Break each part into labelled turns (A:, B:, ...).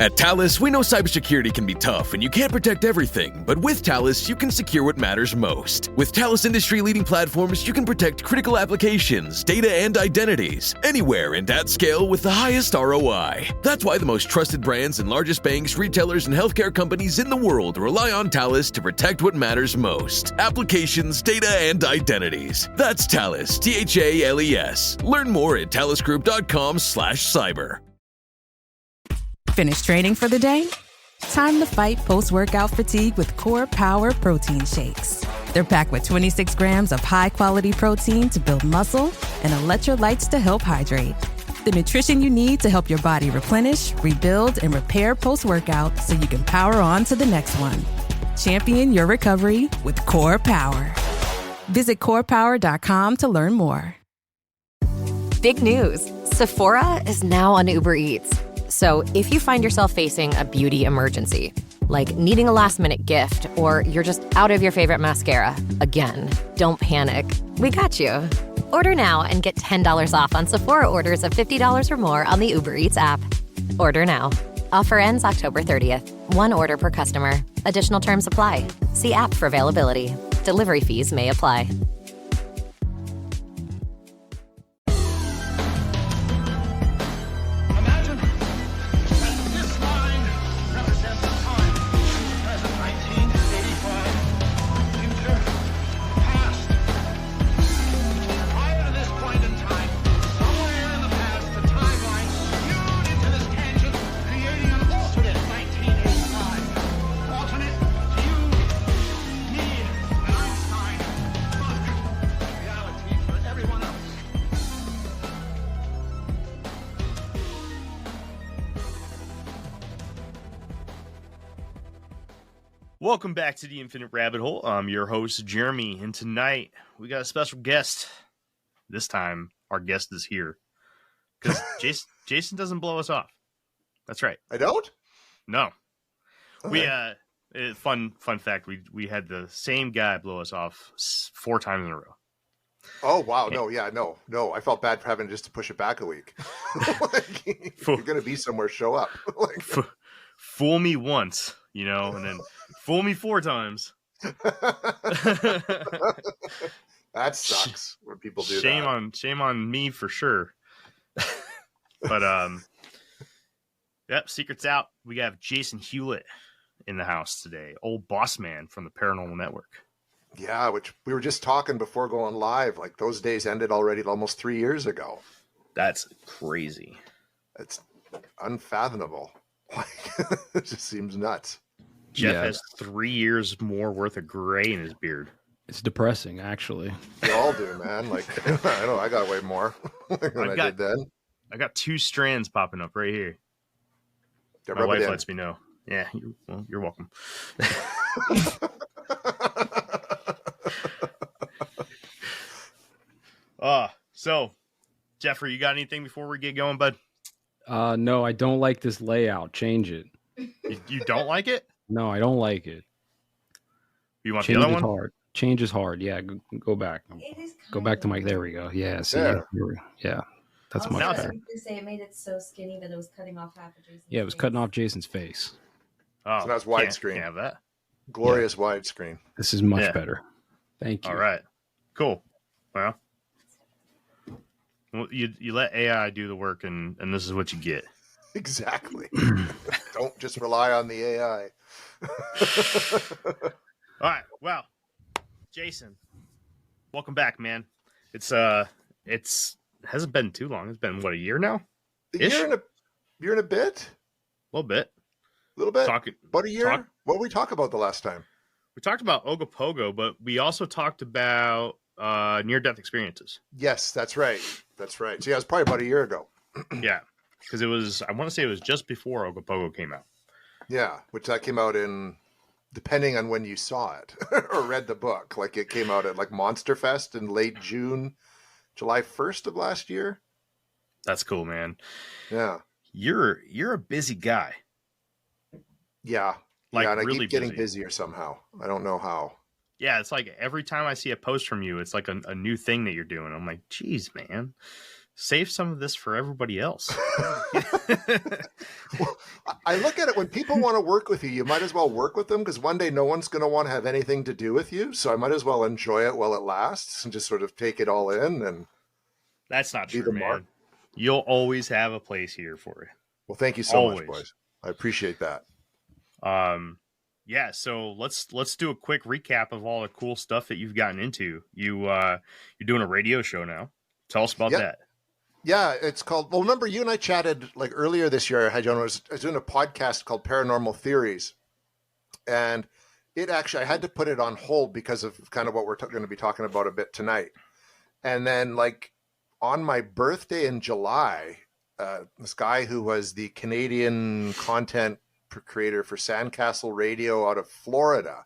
A: At Talus, we know cybersecurity can be tough and you can't protect everything, but with Talus, you can secure what matters most. With Talus industry-leading platforms, you can protect critical applications, data, and identities, anywhere and at scale with the highest ROI. That's why the most trusted brands and largest banks, retailers, and healthcare companies in the world rely on Talus to protect what matters most. Applications, data, and identities. That's Talus, T-H-A-L-E-S. Learn more at talusgroup.com/cyber.
B: Finished training for the day? Time to fight post-workout fatigue with Core Power Protein Shakes. They're packed with 26 grams of high-quality protein to build muscle and electrolytes to help hydrate. The nutrition you need to help your body replenish, rebuild, and repair post-workout so you can power on to the next one. Champion your recovery with Core Power. Visit corepower.com to learn more.
C: Big news. Sephora is now on Uber Eats. So if you find yourself facing a beauty emergency, like needing a last-minute gift or you're just out of your favorite mascara, again, don't panic. We got you. Order now and get $10 off on Sephora orders of $50 or more on the Uber Eats app. Order now. Offer ends October 30th. One order per customer. Additional terms apply. See app for availability. Delivery fees may apply.
D: Welcome back to the Infinite Rabbit Hole. I'm your host, Jeremy, and tonight we got a special guest. This time, our guest is here because Jason doesn't blow us off. That's right.
E: I don't?
D: No.
E: Okay.
D: Fun fact, we had the same guy blow us off 4 times in a row.
E: Oh, wow. No. I felt bad for having just to push it back a week. If you're going to be somewhere, show up.
D: Fool me once, and then fool me 4 times.
E: That sucks when people do
D: Shame on me for sure. But yep, secret's out. We have Jason Hewlett in the house today, old boss man from the Paranormal Network.
E: Yeah, which we were just talking before going live. Like those days ended already almost 3 years ago.
D: That's crazy.
E: It's unfathomable. It just seems nuts.
D: Jeff has 3 years more worth of gray in his beard.
F: It's depressing, actually.
E: We all do, man. Like I know I got way more than I did then.
D: I got 2 strands popping up right here.
E: Yeah,
D: my wife lets me know. Yeah, you're welcome. So Jeffrey, you got anything before we get going, bud?
F: No, I don't like this layout. Change it.
D: You don't like it?
F: No, I don't like it.
D: You want
F: Change
D: the other
F: is
D: one?
F: hard. Change is hard. Yeah, go back. Go back to Mike. There we go. Yeah, see, yeah, that's much better.
G: To say it made it so skinny that it was cutting off half of Jason's
F: Yeah, it was cutting off Jason's face.
D: Oh,
E: so that's widescreen.
D: Can't have that.
E: Glorious widescreen.
F: This is much better. Thank you.
D: All right, cool. Well, you let AI do the work, and this is what you get.
E: Exactly. Don't just rely on the AI.
D: All right. Well, Jason, welcome back, man. It hasn't been too long. It's been a year now?
E: Year and a bit?
D: A little bit.
E: About a year? What did we talk about the last time?
D: We talked about Ogopogo, but we also talked about near-death experiences.
E: Yes, that's right. So yeah, it was probably about a year ago.
D: Yeah, because I want to say it was just before Ogopogo came out.
E: Yeah, which that came out in, depending on when you saw it or read the book, like it came out at like Monster Fest in late June, July 1st of last year.
D: That's cool, man.
E: Yeah.
D: You're a busy guy.
E: Yeah. And I
D: really
E: keep getting
D: busy.
E: busier somehow. I don't know how.
D: Yeah, it's like every time I see a post from you, it's like a new thing that you're doing. I'm like, geez, man, save some of this for everybody else.
E: Well, I look at it when people want to work with you, you might as well work with them because one day no one's going to want to have anything to do with you. So I might as well enjoy it while it lasts and just sort of take it all in. And
D: That's not
E: be
D: true,
E: the
D: man.
E: mark.
D: You'll always have a place here for you.
E: Well, thank you so
D: Always.
E: much, boys. I appreciate that.
D: Yeah, so let's do a quick recap of all the cool stuff that you've gotten into. You're doing a radio show now. Tell us about that.
E: Yeah, it's called. Well, remember you and I chatted like earlier this year. I was doing a podcast called Paranormal Theories, and it actually I had to put it on hold because of kind of what we're going to be talking about a bit tonight. And then, like on my birthday in July, this guy who was the Canadian content creator for Sandcastle Radio out of Florida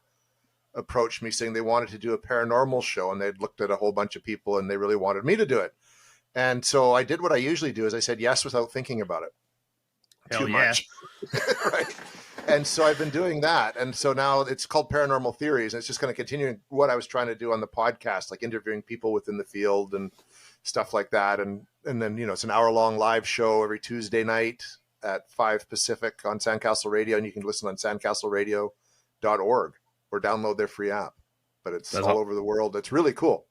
E: approached me saying they wanted to do a paranormal show, and they'd looked at a whole bunch of people and they really wanted me to do it. And so I did what I usually do is I said yes without thinking about it
D: Hell
E: too
D: yeah.
E: much. Right. And so I've been doing that. And so now it's called Paranormal Theories. And it's just going to continue what I was trying to do on the podcast, like interviewing people within the field and stuff like that. And then, it's an hour-long live show every Tuesday night at 5 Pacific on Sandcastle Radio. And you can listen on sandcastleradio.org or download their free app. But it's all over the world. It's really cool.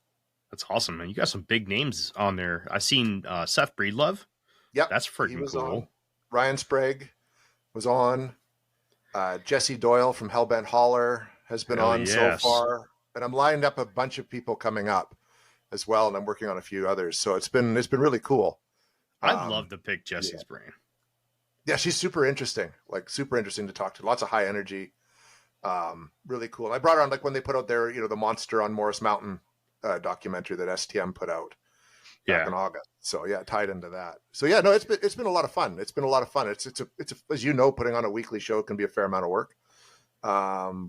D: That's awesome, man. You got some big names on there. I seen Seth Breedlove.
E: Yep.
D: That's freaking cool.
E: On. Ryan Sprague was on. Jesse Doyle from Hellbent Holler has been on so far. And I'm lined up a bunch of people coming up as well. And I'm working on a few others. So it's been really cool.
D: I'd love to pick Jesse's brain.
E: Yeah, she's super interesting. Like super interesting to talk to. Lots of high energy. Really cool. And I brought her on like when they put out their, the Monster on Morris Mountain documentary that STM put out back in August. So yeah, tied into that. So yeah, no, it's been a lot of fun. It's been a lot of fun. It's as you know, putting on a weekly show can be a fair amount of work. But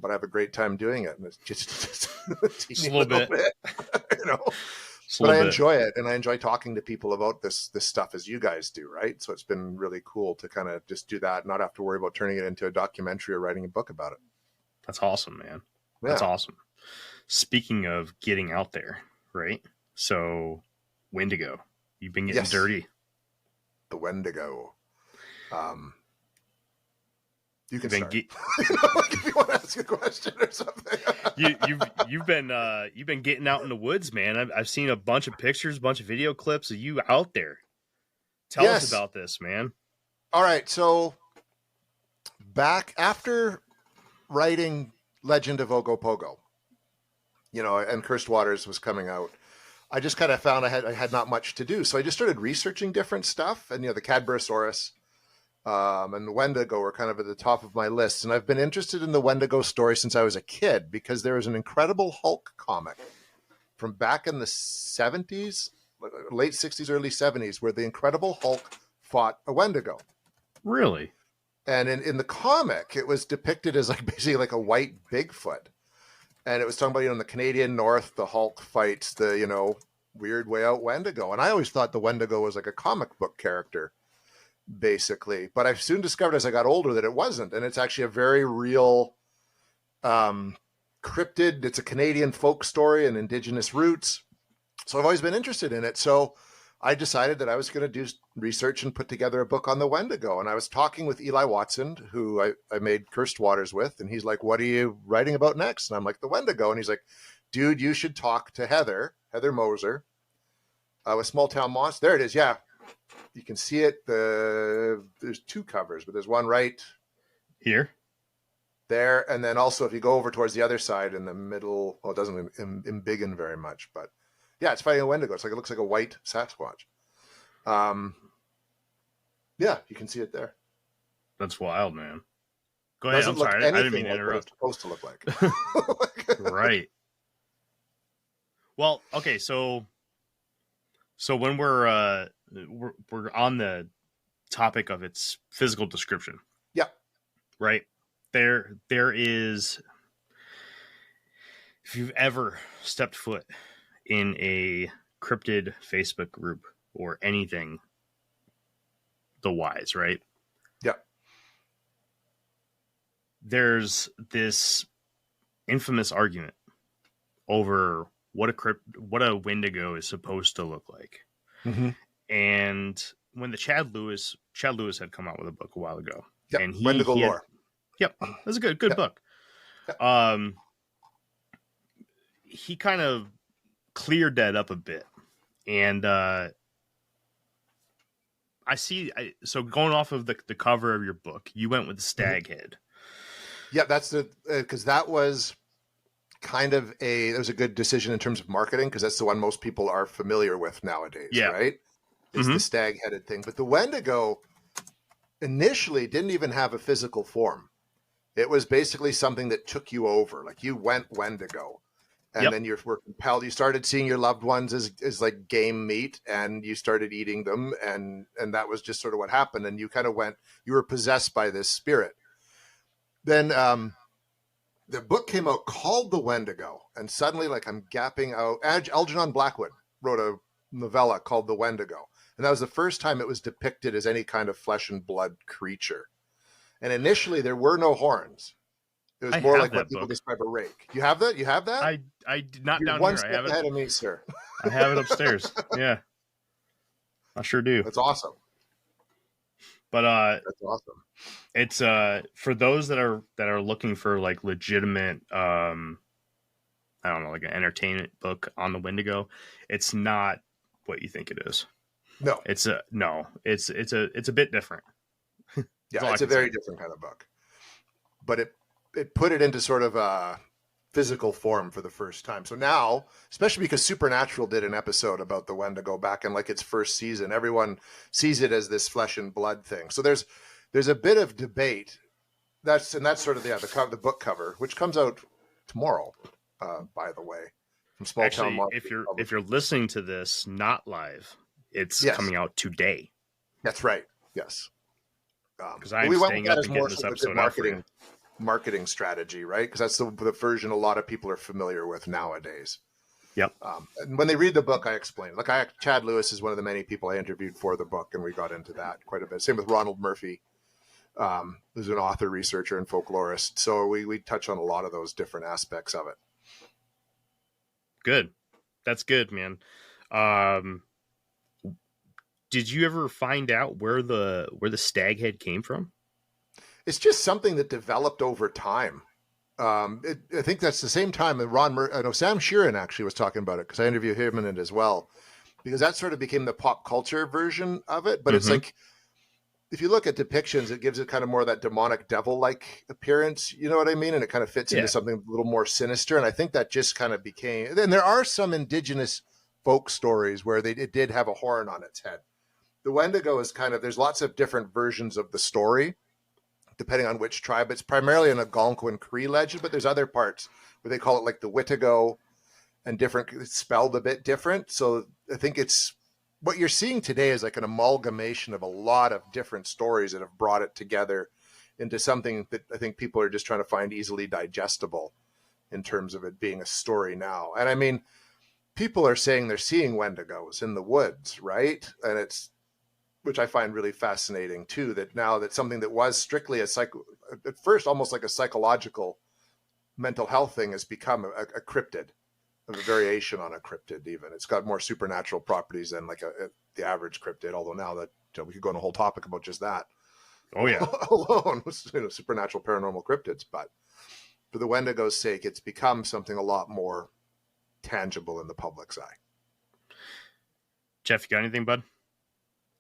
E: I have a great time doing it, and it's just
D: a little bit.
E: But I enjoy it, and I enjoy talking to people about this stuff as you guys do, right? So it's been really cool to kind of just do that, not have to worry about turning it into a documentary or writing a book about it.
D: That's awesome, man.
E: Yeah.
D: That's awesome. Speaking of getting out there, right? So, Wendigo, you've been getting dirty.
E: The Wendigo. You can start.
D: If
E: you want to ask a question or something.
D: you've been getting out in the woods, man. I've seen a bunch of pictures, a bunch of video clips of you out there. Tell us about this, man.
E: All right, so back after writing Legend of Ogopogo, and Cursed Waters was coming out, I just kind of found I had not much to do, so I just started researching different stuff, and the Cadborosaurus and the Wendigo were kind of at the top of my list. And I've been interested in the Wendigo story since I was a kid because there was an Incredible Hulk comic from back in the 70s, late 60s, early 70s, where the Incredible Hulk fought a Wendigo.
D: Really?
E: And in the comic, it was depicted as basically like a white Bigfoot. And it was talking about, in the Canadian North, the Hulk fights the, weird way out Wendigo. And I always thought the Wendigo was like a comic book character, basically. But I soon discovered as I got older that it wasn't. And it's actually a very real cryptid. It's a Canadian folk story and Indigenous roots. So I've always been interested in it. So I decided that I was going to do research and put together a book on the Wendigo. And I was talking with Eli Watson, who I made Cursed Waters with. And he's like, what are you writing about next? And I'm like, the Wendigo. And he's like, dude, you should talk to Heather Moser with Small Town Monster. There it is. Yeah. You can see it. There's two covers, but there's one right
D: here.
E: There. And then also if you go over towards the other side in the middle, well, it doesn't embiggen very much, but yeah, it's fighting a Wendigo. It looks like a white Sasquatch. Yeah, you can see it there.
D: That's wild, man. Go ahead. I'm sorry. I didn't mean to interrupt.
E: It's supposed to look like.
D: Right. Well, okay. So when we're on the topic of its physical description.
E: Yeah.
D: Right. There is. If you've ever stepped foot in a cryptid Facebook group or anything, the Wise, right?
E: Yeah.
D: There's this infamous argument over what a Wendigo is supposed to look like.
E: Mm-hmm.
D: And when the Chad Lewis had come out with a book a while ago,
E: Yep.
D: and
E: Wendigo lore.
D: Yep, that's a good book.
E: Yep.
D: He kind of cleared that up a bit, and so going off of the cover of your book, you went with the stag head.
E: Yeah, that's because that was kind of it was a good decision in terms of marketing, because that's the one most people are familiar with nowadays.
D: Yeah.
E: Right. It's the stag headed thing, but the Wendigo initially didn't even have a physical form. It was basically something that took you over. Like, you went Wendigo, and then you were compelled. You started seeing your loved ones as like game meat, and you started eating them, and that was just sort of what happened. And you kind of you were possessed by this spirit. Then the book came out called The Wendigo, and suddenly, like, I'm gapping out. Algernon Blackwood wrote a novella called The Wendigo, and that was the first time it was depicted as any kind of flesh and blood creature. And initially, there were no horns. It was more like what people describe a rake. You have that? You have that?
D: I did not.
E: You're
D: down
E: one
D: here.
E: step
D: I have it
E: ahead of me, sir.
D: I have it upstairs. Yeah, I sure do.
E: That's awesome.
D: But
E: that's awesome.
D: It's for those that are looking for like legitimate, I don't know, like an entertainment book on the Wendigo. It's not what you think it is.
E: No,
D: it's a bit different.
E: Yeah, it's a very different kind of book, but it put it into sort of a physical form for the first time. So now, especially because Supernatural did an episode about the Wendigo back in like its first season, everyone sees it as this flesh and blood thing. So there's a bit of debate. That's sort of the book cover, which comes out tomorrow, by the way, from Small Town Monster.
D: If you're listening to this not live, it's coming out today.
E: That's right. Yes.
D: Because I'm staying up and getting this episode out for you.
E: Marketing strategy, right? Because that's the version a lot of people are familiar with nowadays.
D: Yep.
E: And when they read the book, I explain. Like, Chad Lewis is one of the many people I interviewed for the book, and we got into that quite a bit. Same with Ronald Murphy, who's an author, researcher, and folklorist. So we touch on a lot of those different aspects of it.
D: Good. That's good, man. Did you ever find out where the stag head came from?
E: It's just something that developed over time. I think that's the same time that Sam Sheeran actually was talking about it, because I interviewed him in it as well, because that sort of became the pop culture version of it. But it's like, if you look at depictions, it gives it kind of more of that demonic devil-like appearance. You know what I mean? And it kind of fits into something a little more sinister. And I think that just kind of became. And there are some indigenous folk stories where it did have a horn on its head. The Wendigo is kind of, there's lots of different versions of the story, depending on which tribe. It's primarily an Algonquin Cree legend, but there's other parts where they call it like the Witigo, and different, it's spelled a bit different. So I think it's, what you're seeing today is like an amalgamation of a lot of different stories that have brought it together into something that I think people are just trying to find easily digestible in terms of it being a story now. And I mean, people are saying they're seeing Wendigos in the woods, right? And it's, which I find really fascinating too, that now that something that was strictly at first almost like a psychological mental health thing has become a cryptid, a variation on a cryptid. Even it's got more supernatural properties than like the average cryptid. Although now that we could go on a whole topic about just that.
D: Oh yeah,
E: alone, supernatural paranormal cryptids. But for the Wendigo's sake, it's become something a lot more tangible in the public's eye.
D: Jeff, you got anything, bud?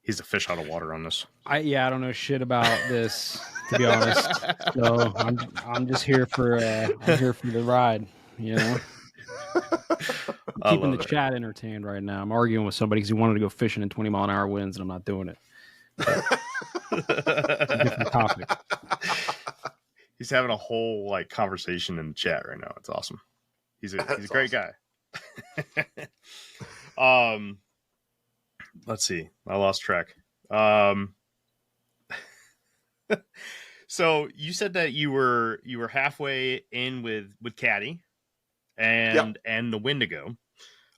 D: He's a fish out of water on this.
F: I don't know shit about this, to be honest. So I'm just here for the ride, you know. Keeping the chat entertained right now. I'm arguing with somebody because he wanted to go fishing in 20-mile-an-hour winds, and I'm not doing it. It's a different topic.
D: He's having a whole like conversation in the chat right now. It's awesome. He's a great guy. Let's see. I lost track. So you said that you were halfway in with Caddy and the Wendigo.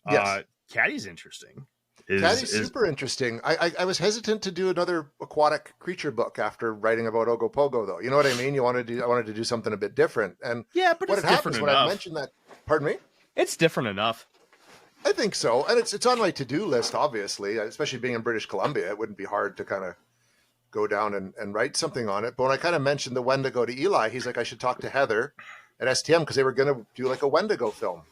E: Yes.
D: Caddy's interesting.
E: Caddy's super interesting. I was hesitant to do another aquatic creature book after writing about Ogopogo, though. You know what I mean? I wanted to do something a bit different. And
D: yeah, but
E: what
D: it's
E: happens
D: different
E: when
D: enough.
E: I mentioned that? Pardon me?
D: It's different enough.
E: I think so. And it's on my to-do list, obviously, especially being in British Columbia. It wouldn't be hard to kind of go down and write something on it. But when I kind of mentioned the Wendigo to Eli, he's like, I should talk to Heather at STM because they were going to do like a Wendigo film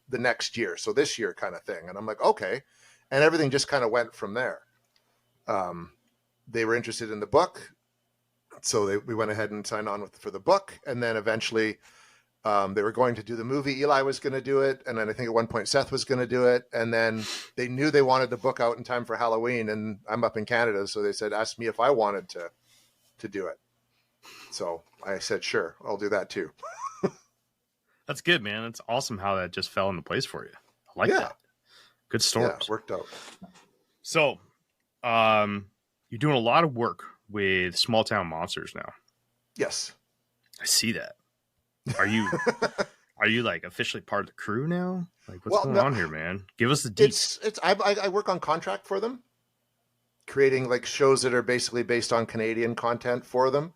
E: the next year. So this year kind of thing. And I'm like, okay. And everything just kind of went from there. They were interested in the book. So we went ahead and signed on for the book. And then eventually they were going to do the movie. Eli was going to do it. And then I think at one point Seth was going to do it. And then they knew they wanted the book out in time for Halloween. And I'm up in Canada. So they said, ask me if I wanted to do it. So I said, sure, I'll do that too.
D: That's good, man. That's awesome how that just fell into place for you. I like that. Good stories.
E: Yeah, it worked out.
D: So, you're doing a lot of work with small town monsters now.
E: Yes.
D: I see that. Are you like officially part of the crew now? Like what's going on here, man? Give us the deets.
E: I work on contract for them, creating like shows that are basically based on Canadian content for them.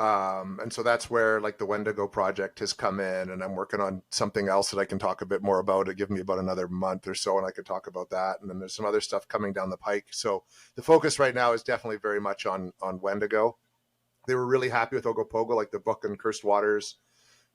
E: And so that's where like the Wendigo project has come in, and I'm working on something else that I can talk a bit more about. It give me about another month or so, and I could talk about that. And then there's some other stuff coming down the pike. So the focus right now is definitely very much on Wendigo. They were really happy with Ogopogo, like the book and Cursed Waters,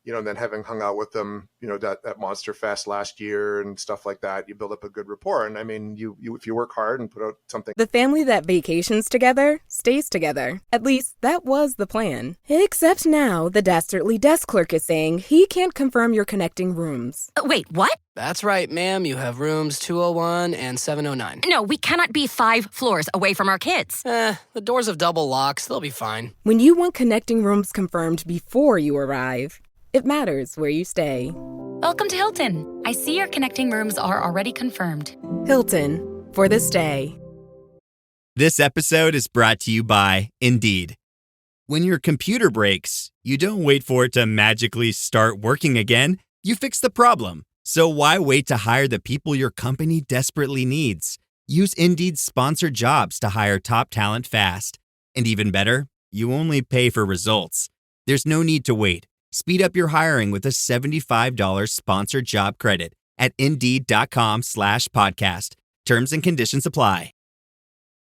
E: and then having hung out with them, at Monster Fest last year and stuff like that, you build up a good rapport. And I mean, you if you work hard and put out something.
H: The family that vacations together stays together. At least that was the plan. Except now the dastardly desk clerk is saying he can't confirm your connecting rooms.
I: Wait, what?
J: That's right, ma'am. You have rooms 201 and 709.
I: No, we cannot be 5 floors away from our kids.
J: The doors have double locks. They'll be fine.
H: When you want connecting rooms confirmed before you arrive, it matters where you stay.
K: Welcome to Hilton. I see your connecting rooms are already confirmed.
H: Hilton, for the stay.
L: This episode is brought to you by Indeed. When your computer breaks, you don't wait for it to magically start working again. You fix the problem. So why wait to hire the people your company desperately needs? Use Indeed's sponsored jobs to hire top talent fast. And even better, you only pay for results. There's no need to wait. Speed up your hiring with a $75 sponsored job credit at Indeed.com/podcast. Terms and conditions apply.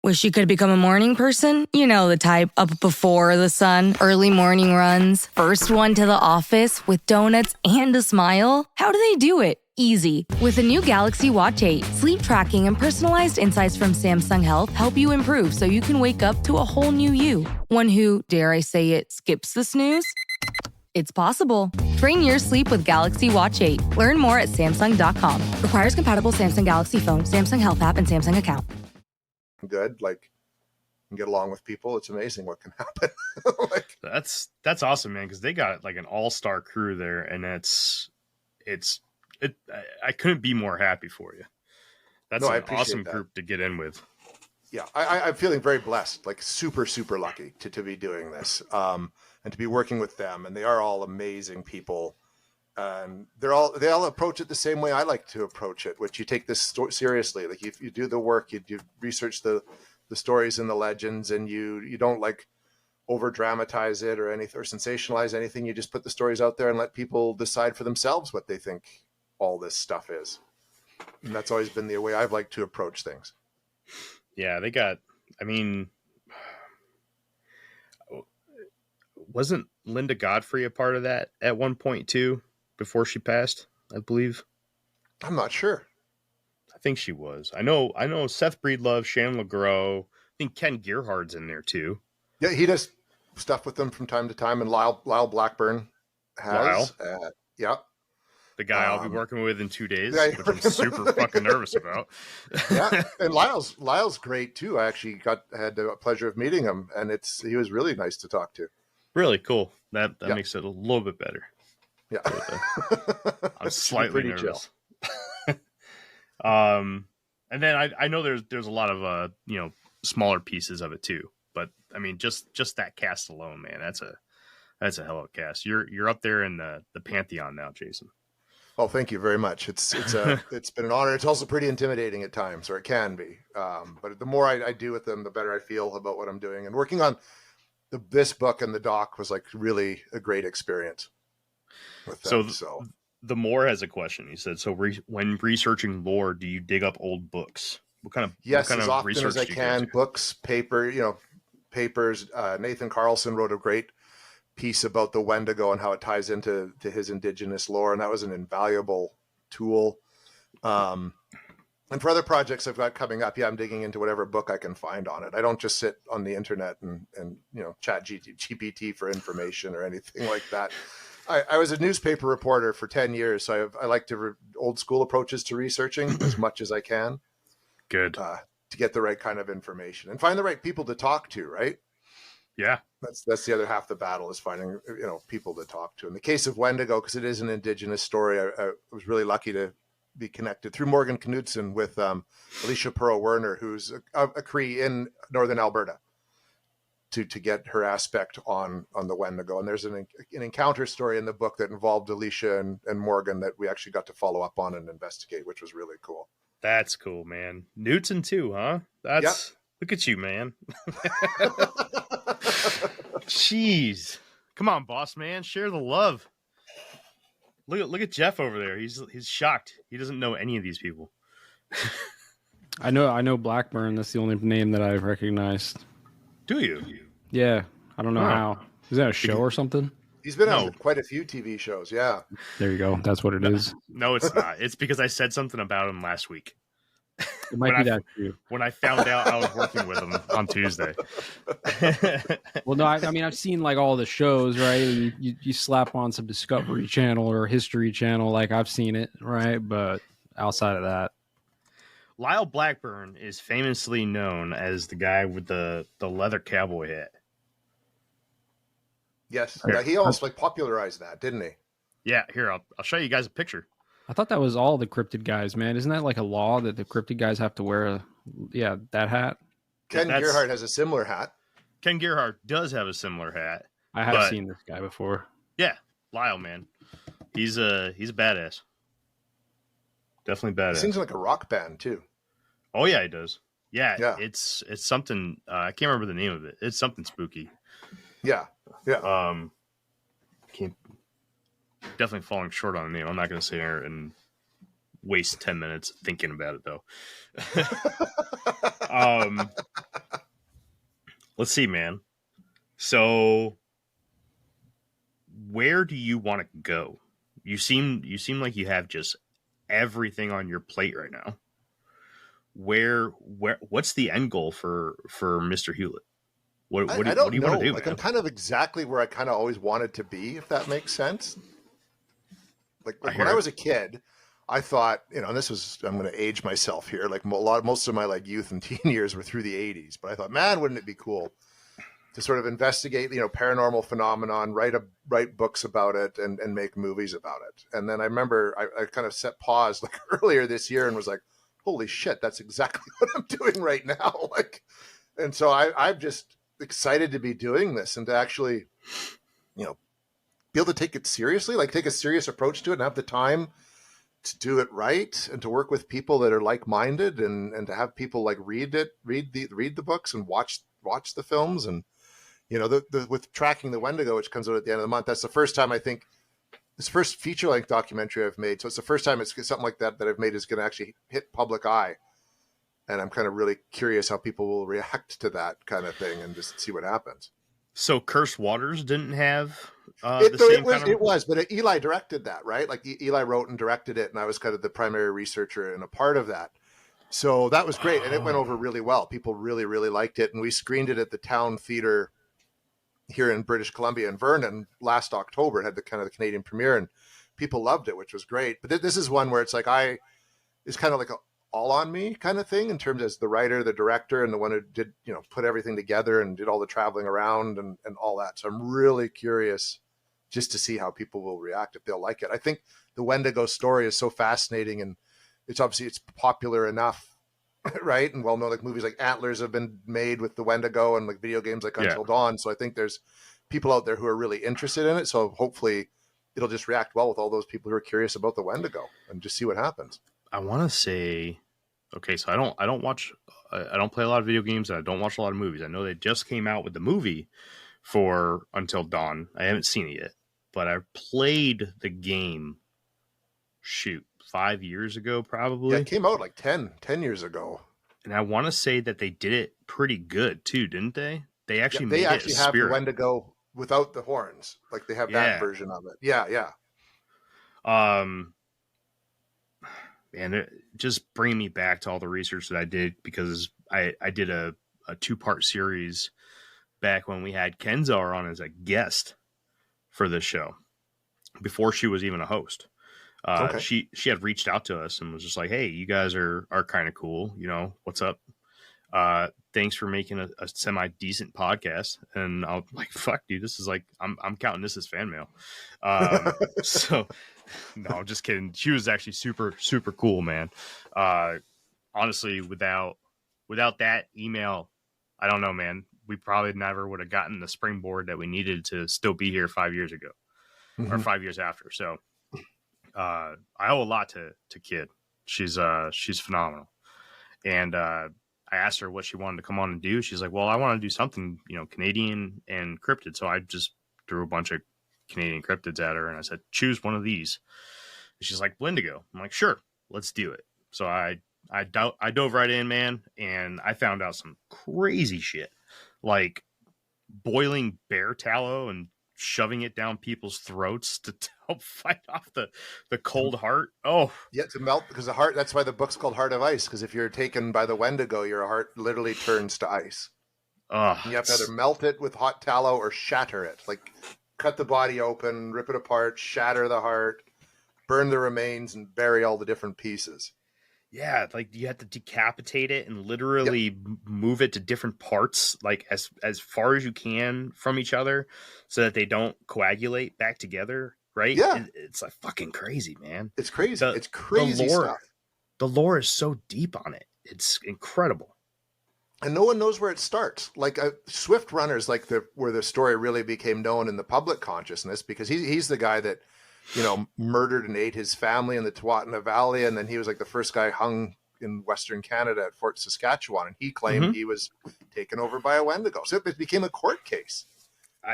K: Wish you could become a morning person? You know the type, up before the sun, early morning runs, first one to the office with donuts and a smile. How do they do it? Easy. With the new Galaxy Watch 8, sleep tracking and personalized insights from Samsung Health help you improve so you can wake up to a whole new you. One who, dare I say it, skips the snooze? It's possible. Train your sleep with Galaxy Watch 8. Learn more at Samsung.com. Requires compatible Samsung Galaxy phone, Samsung Health app, and Samsung account.
E: Good, like, and get along with people. It's amazing what can happen.
D: That's awesome, man, because they got like an all-star crew there, and I couldn't be more happy for you. That's an awesome group to get in with.
E: Yeah, I'm feeling very blessed, like super, super lucky to be doing this. And to be working with them, and they are all amazing people, and they all approach it the same way I like to approach it, which you take this seriously. Like you do the work, you research the stories and the legends, and you don't like over dramatize it or sensationalize anything. You just put the stories out there and let people decide for themselves what they think all this stuff is. And that's always been the way I've liked to approach things.
D: Yeah, wasn't Linda Godfrey a part of that at one point too, before she passed, I believe?
E: I'm not sure.
D: I think she was. I know Seth Breedlove, Shan LeGros. I think Ken Gerhard's in there too. Yeah,
E: he does stuff with them from time to time, and Lyle Blackburn has. Yeah.
D: The guy I'll be working with in 2 days, which I'm super fucking nervous about.
E: Yeah, and Lyle's great too. I actually had the pleasure of meeting him, and he was really nice to talk to.
D: Really cool. That makes it a little bit better.
E: Yeah.
D: I'm slightly nervous. And then I know there's a lot of smaller pieces of it too. But I mean just that cast alone, man, that's a hell of a cast. You're up there in the pantheon now, Jason.
E: Oh, thank you very much. It's been an honor. It's also pretty intimidating at times, or it can be. But the more I do with them, the better I feel about what I'm doing. And working on this book and the doc was like really a great experience with them.
D: So The Moore has a question. He said, "So when researching lore, do you dig up old books? What kind of
E: as often as I can. Books, papers. Nathan Carlson wrote a great piece about the Wendigo and how it ties into his indigenous lore, and that was an invaluable tool. And for other projects I've got coming up, I'm digging into whatever book I can find on it. I don't just sit on the internet and chat GPT for information or anything like that. I was a newspaper reporter for 10 years, so I like to old school approaches to researching as much as I can.
D: Good.
E: To get the right kind of information and find the right people to talk to, right?
D: Yeah.
E: That's the other half of the battle, is finding, people to talk to. In the case of Wendigo, because it is an indigenous story, I was really lucky to be connected through Morgan Knudsen with Alicia Pearl-Werner, who's a Cree in northern Alberta, to get her aspect on the Wendigo. And there's an encounter story in the book that involved Alicia and Morgan that we actually got to follow up on and investigate, which was really cool.
D: That's cool, man. Knudsen too, huh? Look at you, man. Jeez. Come on, boss man. Share the love. Look at Jeff over there. He's shocked. He doesn't know any of these people.
F: I know Blackburn. That's the only name that I've recognized.
D: Do you?
F: Yeah. I don't know how. Is that a show or something?
E: He's been on quite a few TV shows. Yeah.
F: There you go. That's what it is.
D: No, it's not. It's because I said something about him last week.
F: It might be that too.
D: When I found out I was working with him on Tuesday.
F: Well, no, I mean, I've seen like all the shows, right? You slap on some Discovery Channel or History Channel, like I've seen it, right? But outside of that,
D: Lyle Blackburn is famously known as the guy with the leather cowboy hat.
E: Yes, he almost popularized that, didn't he?
D: Yeah, here I'll show you guys a picture.
F: I thought that was all the cryptid guys, man. Isn't that like a law that the cryptid guys have to wear that hat?
E: Ken Gerhardt has a similar hat.
D: Ken Gerhardt does have a similar hat.
F: I have seen this guy before.
D: Yeah, Lyle, man. He's a badass. Definitely badass.
E: He sings like a rock band too.
D: Oh yeah, he does. Yeah. It's something I can't remember the name of it. It's something spooky.
E: Yeah.
D: Can't definitely falling short on the name. I'm not going to sit here and waste 10 minutes thinking about it though. Let's see, man. So where do you want to go? You seem like you have just everything on your plate right now. What's the end goal for Mr. Hewlett? What do you want to do?
E: Like, I'm kind of exactly where I kind of always wanted to be, if that makes sense. Like when I was a kid, I thought, and this was, I'm going to age myself here. Like most of my youth and teen years were through the 80s, but I thought, man, wouldn't it be cool to sort of investigate, paranormal phenomenon, write books about it and make movies about it. And then I remember I kind of set pause earlier this year and was like, holy shit, that's exactly what I'm doing right now. And so I'm just excited to be doing this and to actually, be able to take it seriously, take a serious approach to it and have the time to do it right and to work with people that are like-minded and to have people read the books and watch the films. And, with tracking the Wendigo, which comes out at the end of the month, that's the first time I think this first feature-length documentary I've made. So it's the first time it's something like that I've made is going to actually hit public eye. And I'm kind of really curious how people will react to that kind of thing and just see what happens.
D: So Cursed Waters didn't have
E: it was, but Eli directed that, right? Eli wrote and directed it, and I was kind of the primary researcher and a part of that. So that was great, and it went over really well. People really, really liked it, and we screened it at the Town Theatre here in British Columbia in Vernon last October. It had the kind of the Canadian premiere, and people loved it, which was great. But this is one where it's it's kind of like a all on me kind of thing in terms as the writer, the director, and the one who did, put everything together and did all the traveling around and all that. So I'm really curious just to see how people will react, if they'll like it. I think the Wendigo story is so fascinating, and it's popular enough, right? And well-known, movies like Antlers have been made with the Wendigo, and video games like Until Dawn. So I think there's people out there who are really interested in it. So hopefully it'll just react well with all those people who are curious about the Wendigo and just see what happens.
D: I want to say, okay, so I don't play a lot of video games, and I don't watch a lot of movies. I know they just came out with the movie for Until Dawn. I haven't seen it yet, but I played the game shoot, 5 years ago, probably.
E: Yeah, it came out like 10 years ago.
D: And I want to say that they did it pretty good too, didn't they? They actually
E: they
D: made
E: actually
D: it a
E: have the
D: spirit.
E: Wendigo without the horns. Like they have that version of it. Yeah.
D: And it just bring me back to all the research that I did, because I did a 2-part series back when we had Kenzar on as a guest for this show before she was even a host.
E: Okay.
D: She had reached out to us and was just like, "Hey, you guys are kind of cool. You know, what's up? Thanks for making a semi decent podcast." And I'm like, "Fuck, dude, this is like I'm counting this as fan mail." So no, I'm just kidding. She was actually super cool, man. Honestly, without that email, I don't know, man. We probably never would have gotten the springboard that we needed to still be here 5 years ago, or 5 years after. So I owe a lot to Kid. She's phenomenal. And I asked her what she wanted to come on and do. She's like, "Well, I want to do something, Canadian and cryptid." So I just threw a bunch of Canadian cryptids at her, and I said, "Choose one of these." And she's like, "Wendigo." I'm like, "Sure, let's do it." So I dove right in, man, and I found out some crazy shit, like boiling bear tallow and shoving it down people's throats to help fight off the cold heart. Oh,
E: yeah, to melt, because the heart. That's why the book's called Heart of Ice. Because if you're taken by the Wendigo, your heart literally turns to ice. You have to either melt it with hot tallow or shatter it. Like cut the body open, rip it apart, shatter the heart, burn the remains, and bury all the different pieces.
D: Yeah, like you have to decapitate it and literally move it to different parts, like as far as you can from each other, so that they don't coagulate back together. Right?
E: Yeah,
D: it's like fucking crazy, man.
E: It's crazy. It's crazy
D: the lore,
E: stuff.
D: The lore is so deep on it. It's incredible.
E: And no one knows where it starts. Like Swift Runner's like where the story really became known in the public consciousness, because he's the guy that, murdered and ate his family in the Tuatna Valley. And then he was like the first guy hung in Western Canada at Fort Saskatchewan. And he claimed he was taken over by a Wendigo. So it became a court case.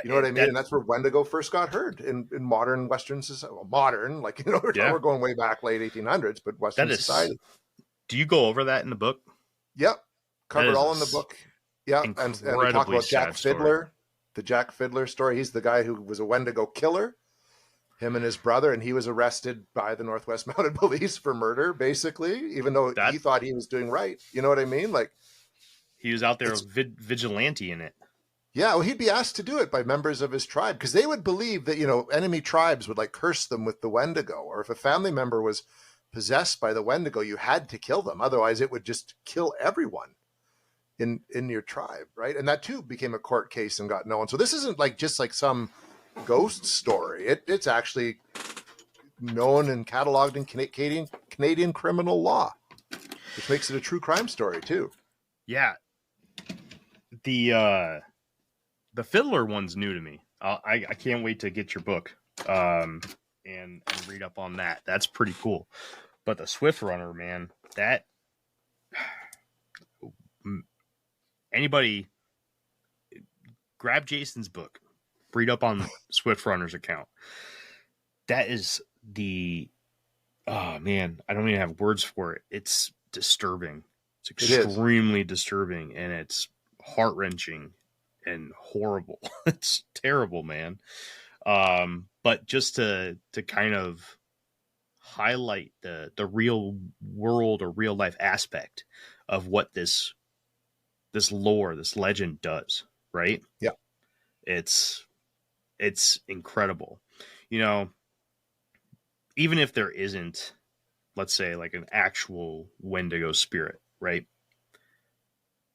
E: You know what I mean? And that's where Wendigo first got heard in modern Western society. Well, modern, like, we're going way back late 1800s, but Western society.
D: Do you go over that in the book?
E: Yep. Covered all in the book. Yeah. And we talk about Jack Fiddler, the Jack Fiddler story. He's the guy who was a Wendigo killer, him and his brother, and he was arrested by the Northwest Mounted Police for murder, basically, even though he thought he was doing right. You know what I mean? Like,
D: he was out there vigilante in it.
E: Yeah, well, he'd be asked to do it by members of his tribe, because they would believe that, enemy tribes would like curse them with the Wendigo, or if a family member was possessed by the Wendigo, you had to kill them. Otherwise, it would just kill everyone in your tribe, right? And that too became a court case and got known. So this isn't like just like some ghost story. It's actually known and cataloged in Canadian criminal law, which makes it a true crime story too.
D: Yeah. The Fiddler one's new to me. I can't wait to get your book and read up on that. That's pretty cool. But the Swift Runner, man, that anybody grab Jason's book, read up on Swift Runner's account. That is oh man, I don't even have words for it. It's disturbing. It's extremely disturbing, and it's heart-wrenching and horrible. It's terrible, man. But just to kind of highlight the real world or real life aspect of what this lore, this legend does, right?
E: Yeah.
D: It's incredible. Even if there isn't, let's say, like an actual Wendigo spirit, right?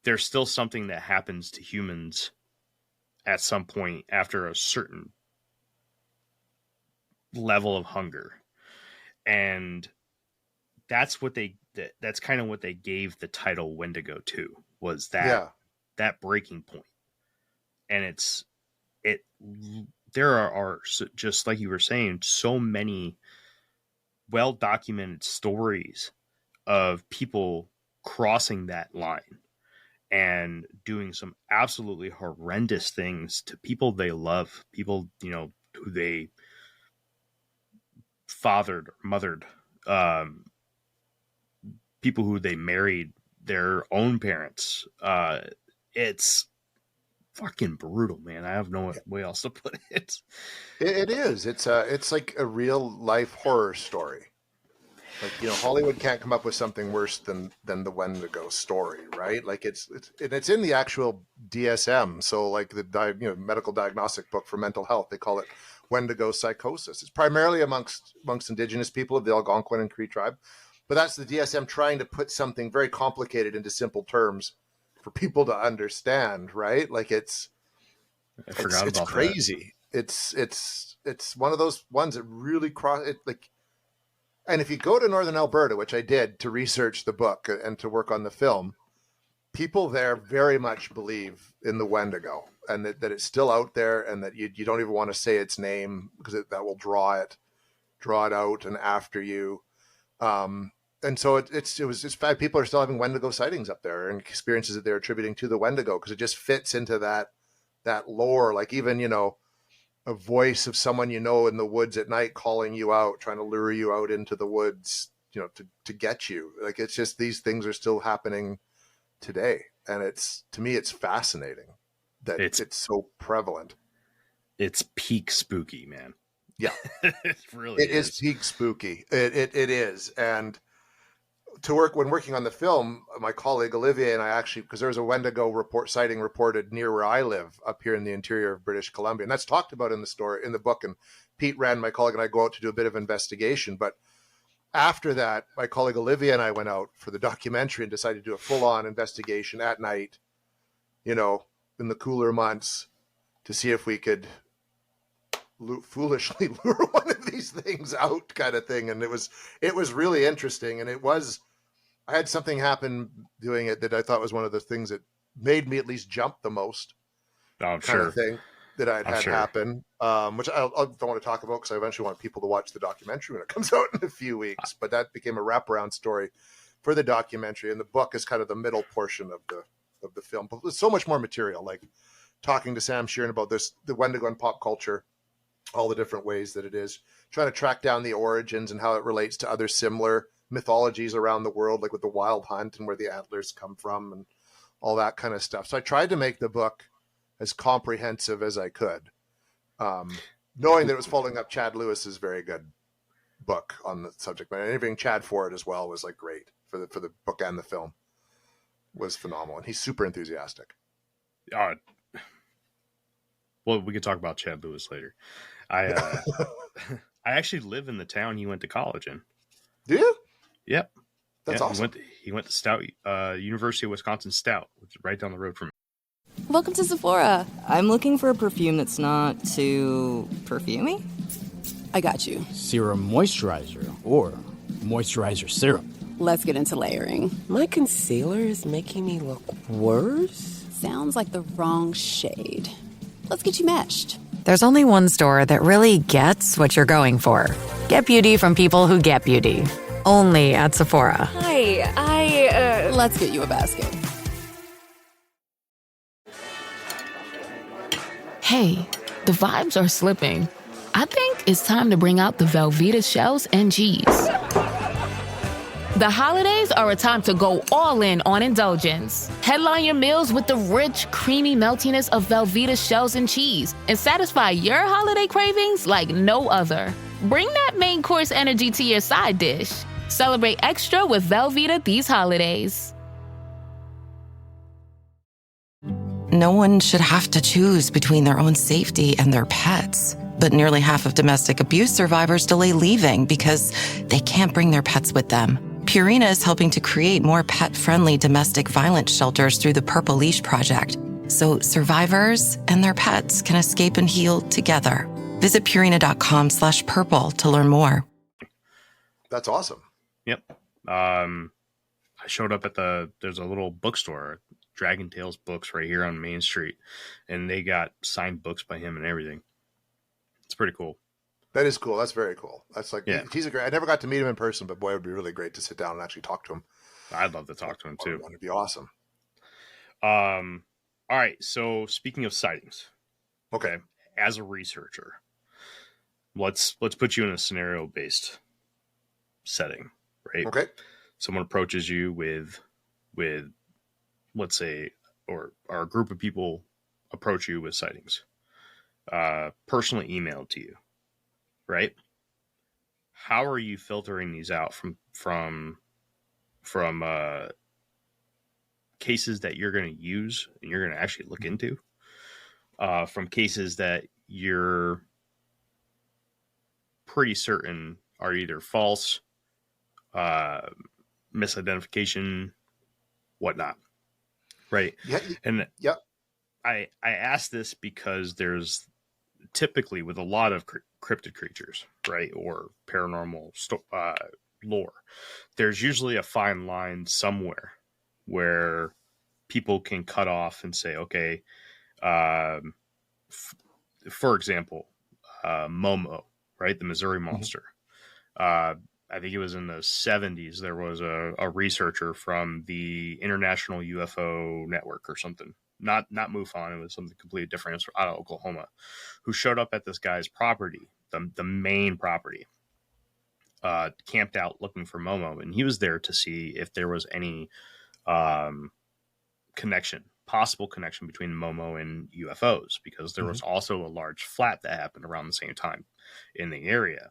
D: There's still something that happens to humans at some point after a certain level of hunger. And that's kind of what they gave the title Wendigo to, was that breaking point. And there are, just like you were saying, so many well-documented stories of people crossing that line and doing some absolutely horrendous things to people they love, people, who they fathered or mothered, people who they married their own parents. It's fucking brutal, man. I have no way else to put it.
E: It is. It's like a real life horror story. Like, Hollywood can't come up with something worse than the Wendigo story, right? Like it's in the actual DSM. So like the medical diagnostic book for mental health, they call it Wendigo psychosis. It's primarily amongst indigenous people of the Algonquin and Cree tribe, but that's the DSM trying to put something very complicated into simple terms for people to understand, right? Like it's crazy. It's one of those ones that really cross it. Like, and if you go to Northern Alberta, which I did to research the book and to work on the film, people there very much believe in the Wendigo and that it's still out there, and that you don't even want to say its name because that will draw it out and after you. And so it was just bad. People are still having Wendigo sightings up there and experiences that they're attributing to the Wendigo because it just fits into that lore. Like even, a voice of someone in the woods at night calling you out, trying to lure you out into the woods, to get you. Like it's just these things are still happening today. And to me, it's fascinating that it's so prevalent.
D: It's peak spooky, man.
E: Yeah.
D: It really
E: is peak spooky. It is. And when working on the film, my colleague Olivier and I actually, because there was a Wendigo sighting reported near where I live up here in the interior of British Columbia. And that's talked about in the book. And Pete Rand, my colleague, and I go out to do a bit of investigation. But after that, my colleague Olivier and I went out for the documentary and decided to do a full-on investigation at night, in the cooler months to see if we could foolishly lure one of these things out kind of thing. And it was really interesting. And I had something happen doing it that I thought was one of the things that made me at least jump the most kind of thing that I'd had happen, which I don't want to talk about because I eventually want people to watch the documentary when it comes out in a few weeks, but that became a wraparound story for the documentary. And the book is kind of the middle portion of the film, but there's so much more material, like talking to Sam Sheeran about the Wendigo and pop culture, all the different ways that it is, trying to track down the origins and how it relates to other similar mythologies around the world, like with the Wild Hunt and where the antlers come from and all that kind of stuff. So I tried to make the book as comprehensive as I could, knowing that it was following up Chad Lewis's very good book on the subject matter. And interviewing Chad for it as well was like great for the book, and the film was phenomenal. And he's super enthusiastic.
D: Well, we could talk about Chad Lewis later. I actually live in the town he went to college in.
E: Do you?
D: Yep.
E: That's awesome.
D: He went to Stout, University of Wisconsin Stout, which is right down the road from me.
M: Welcome to Sephora. I'm looking for a perfume that's not too perfumey. I got you.
N: Serum moisturizer or moisturizer serum.
O: Let's get into layering. My concealer is making me look worse.
P: Sounds like the wrong shade. Let's get you matched.
C: There's only one store that really gets what you're going for. Get beauty from people who get beauty. Only at Sephora.
O: Hi, let's get you a basket.
Q: Hey, the vibes are slipping. I think it's time to bring out the Velveeta shells and cheese. The holidays are a time to go all in on indulgence. Headline your meals with the rich, creamy meltiness of Velveeta shells and cheese and satisfy your holiday cravings like no other. Bring that main course energy to your side dish. Celebrate extra with Velveeta these holidays.
R: No one should have to choose between their own safety and their pets. But nearly half of domestic abuse survivors delay leaving because they can't bring their pets with them. Purina is helping to create more pet-friendly domestic violence shelters through the Purple Leash Project, so survivors and their pets can escape and heal together. Visit Purina.com/purple to learn more.
E: That's awesome.
D: Yep. I showed up at there's a little bookstore, Dragon Tales Books, right here on Main Street, and they got signed books by him and everything. It's pretty cool.
E: That is cool. That's very cool. That's like,
D: yeah.
E: He's a great, I never got to meet him in person, but boy, it would be really great to sit down and actually talk to him.
D: I'd love to talk to him too.
E: It'd be awesome.
D: All right. So speaking of sightings,
E: okay.
D: As a researcher, let's put you in a scenario based. setting, right?
E: Okay.
D: Someone approaches you with let's say, or a group of people approach you with sightings, personally emailed to you, right? How are you filtering these out from cases that you're going to use and you're going to actually look into, from cases that you're pretty certain are either false, misidentification, whatnot, right?
E: Yeah.
D: And
E: yep.
D: I ask this because there's typically with a lot of cryptid creatures, right, or paranormal lore, there's usually a fine line somewhere where people can cut off and say, okay, for example, Momo, right, the Missouri Monster. I think it was in the 70s. There was a researcher from the International UFO Network or something. Not MUFON. It was something completely different. Out of Oklahoma, who showed up at this guy's property, the main property, camped out looking for Momo, and he was there to see if there was any possible connection between Momo and UFOs, because there was also a large flat that happened around the same time in the area.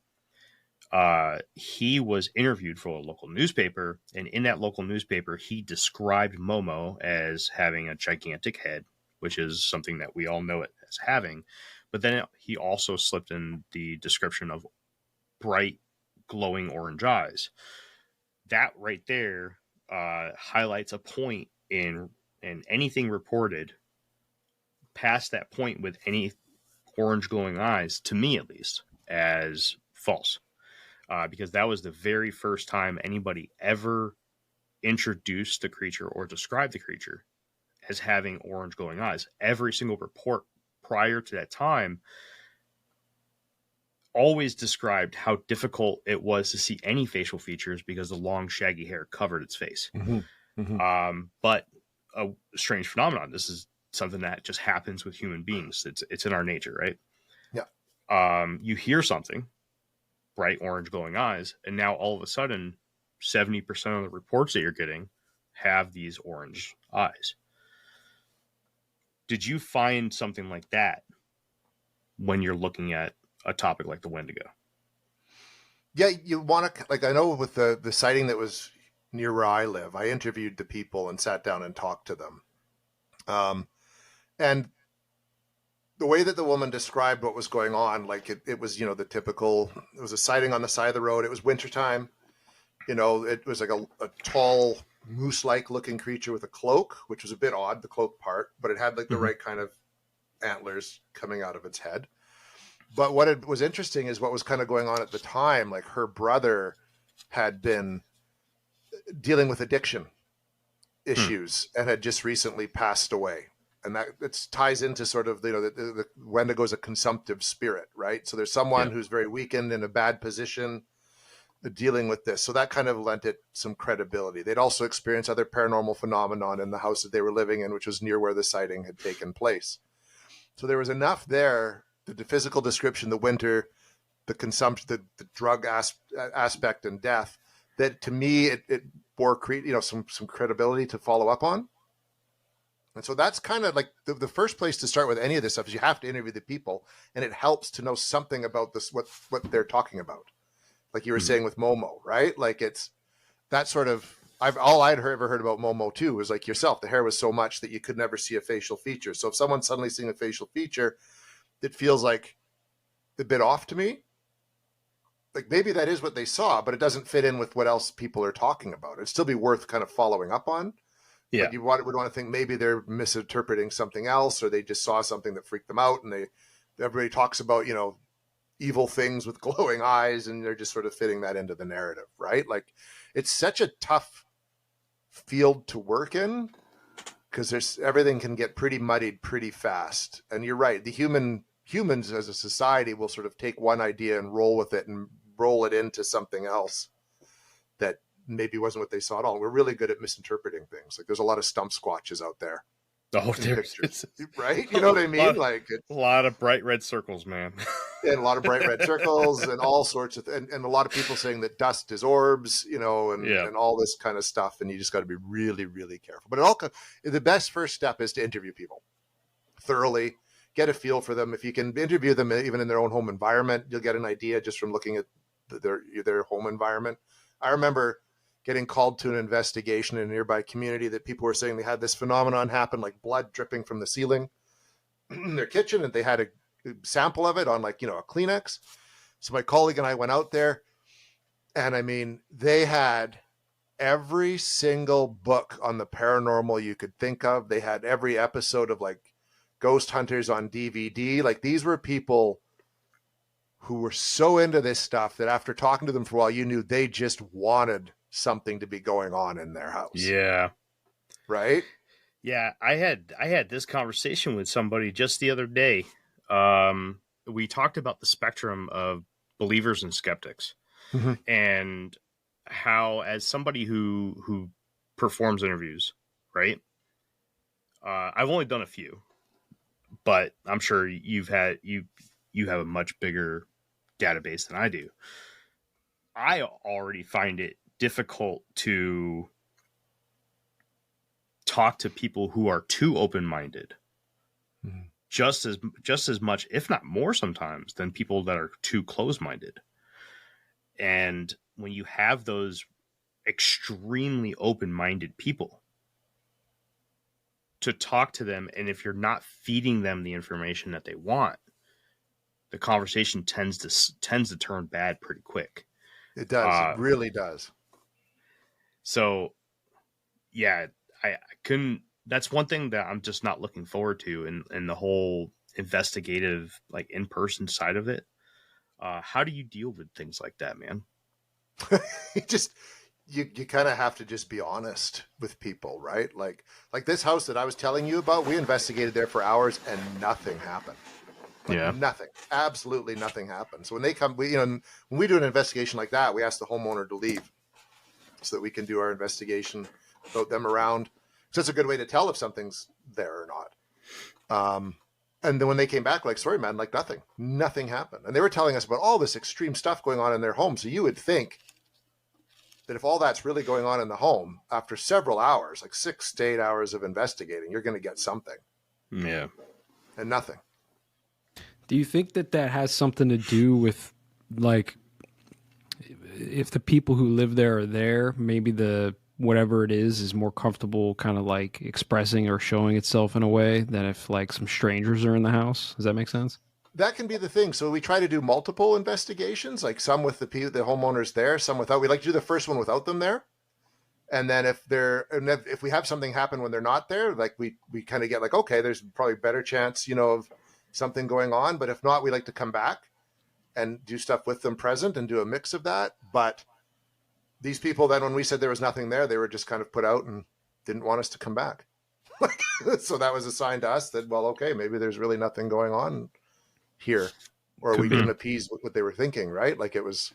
D: He was interviewed for a local newspaper, and in that local newspaper, he described Momo as having a gigantic head, which is something that we all know it as having. But then he also slipped in the description of bright, glowing orange eyes. That right there highlights a point in anything reported past that point with any orange glowing eyes, to me at least, as false. Because that was the very first time anybody ever introduced the creature or described the creature as having orange glowing eyes. Every single report prior to that time always described how difficult it was to see any facial features because the long shaggy hair covered its face. But a strange phenomenon. This is something that just happens with human beings. It's in our nature, right?
E: Yeah.
D: You hear something, bright orange glowing eyes, and now all of a sudden 70% of the reports that you're getting have these orange eyes. Did you find something like that when you're looking at a topic like the Wendigo?
E: Yeah, you want to, like, I know with the sighting that was near where I live, I interviewed the people and sat down and talked to them. And the way that the woman described what was going on, like it was, the typical, it was a sighting on the side of the road. It was wintertime. It was like a tall moose-like looking creature with a cloak, which was a bit odd, the cloak part, but it had like the right kind of antlers coming out of its head. But what it was interesting is what was kind of going on at the time. Like her brother had been dealing with addiction issues and had just recently passed away. And that ties into sort of, the Wendigo is a consumptive spirit, right? So there's someone who's very weakened in a bad position dealing with this. So that kind of lent it some credibility. They'd also experienced other paranormal phenomenon in the house that they were living in, which was near where the sighting had taken place. So there was enough there, the physical description, the winter, the consumption, the drug aspect and death, that to me, it bore some credibility to follow up on. And so that's kind of like the first place to start with any of this stuff is you have to interview the people, and it helps to know something about this, what they're talking about. Like you were saying with Momo, right? Like it's that sort of, all I'd ever heard about Momo too was like yourself, the hair was so much that you could never see a facial feature. So if someone's suddenly seeing a facial feature, it feels like a bit off to me. Like maybe that is what they saw, but it doesn't fit in with what else people are talking about. It'd still be worth kind of following up on. Yeah, like you would want to think maybe they're misinterpreting something else, or they just saw something that freaked them out, and everybody talks about evil things with glowing eyes, and they're just sort of fitting that into the narrative, right? Like it's such a tough field to work in because everything can get pretty muddied pretty fast. And you're right, the humans as a society will sort of take one idea and roll with it and roll it into something else that maybe wasn't what they saw at all. We're really good at misinterpreting things. Like there's a lot of stump squatches out there.
D: Oh, there's
E: right? You know what I mean?
D: A lot of bright red circles, man.
E: and a lot of bright red circles and all sorts of, and a lot of people saying that dust is orbs, and all this kind of stuff. And you just got to be really, really careful. But the best first step is to interview people thoroughly, get a feel for them. If you can interview them even in their own home environment, you'll get an idea just from looking at their home environment. I remember getting called to an investigation in a nearby community that people were saying they had this phenomenon happen, like blood dripping from the ceiling in their kitchen, and they had a sample of it on a Kleenex. So my colleague and I went out there, and I mean, they had every single book on the paranormal you could think of. They had every episode of Ghost Hunters on DVD. These were people who were so into this stuff that after talking to them for a while, you knew they just wanted something to be going on in their house.
D: Yeah.
E: Right?
D: Yeah, I had this conversation with somebody just the other day. We talked about the spectrum of believers and skeptics, and how, as somebody who performs interviews, right? I've only done a few, but I'm sure you have a much bigger database than I do. I already find it difficult to talk to people who are too open-minded, just as much, if not more sometimes, than people that are too close-minded. And when you have those extremely open-minded people, to talk to them, and if you're not feeding them the information that they want, the conversation tends to turn bad pretty quick.
E: It does. It really does.
D: So, yeah, I couldn't. That's one thing that I'm just not looking forward to in the whole investigative, in-person side of it. How do you deal with things like that, man?
E: You kind of have to just be honest with people, right? Like this house that I was telling you about, we investigated there for hours and nothing happened. Nothing, absolutely nothing happened. So when they come, when we do an investigation like that, we ask the homeowner to leave so that we can do our investigation without them around. So it's a good way to tell if something's there or not. And then when they came back, sorry, man, nothing happened. And they were telling us about all this extreme stuff going on in their home. So you would think that if all that's really going on in the home, after several hours, 6 to 8 hours of investigating, you're going to get something.
D: Yeah.
E: And nothing.
F: Do you think that has something to do with, if the people who live there are there, maybe the whatever it is more comfortable kind of expressing or showing itself in a way than if some strangers are in the house? Does that make sense?
E: That can be the thing. So we try to do multiple investigations, some with the homeowners there, some without. We like to do the first one without them there. And then if we have something happen when they're not there, we kind of get okay, there's probably a better chance, of something going on. But if not, we like to come back and do stuff with them present and do a mix of that. But these people, then when we said there was nothing there, they were just kind of put out and didn't want us to come back. So that was a sign to us that, well, okay, maybe there's really nothing going on here, or we couldn't appease what they were thinking, right? it's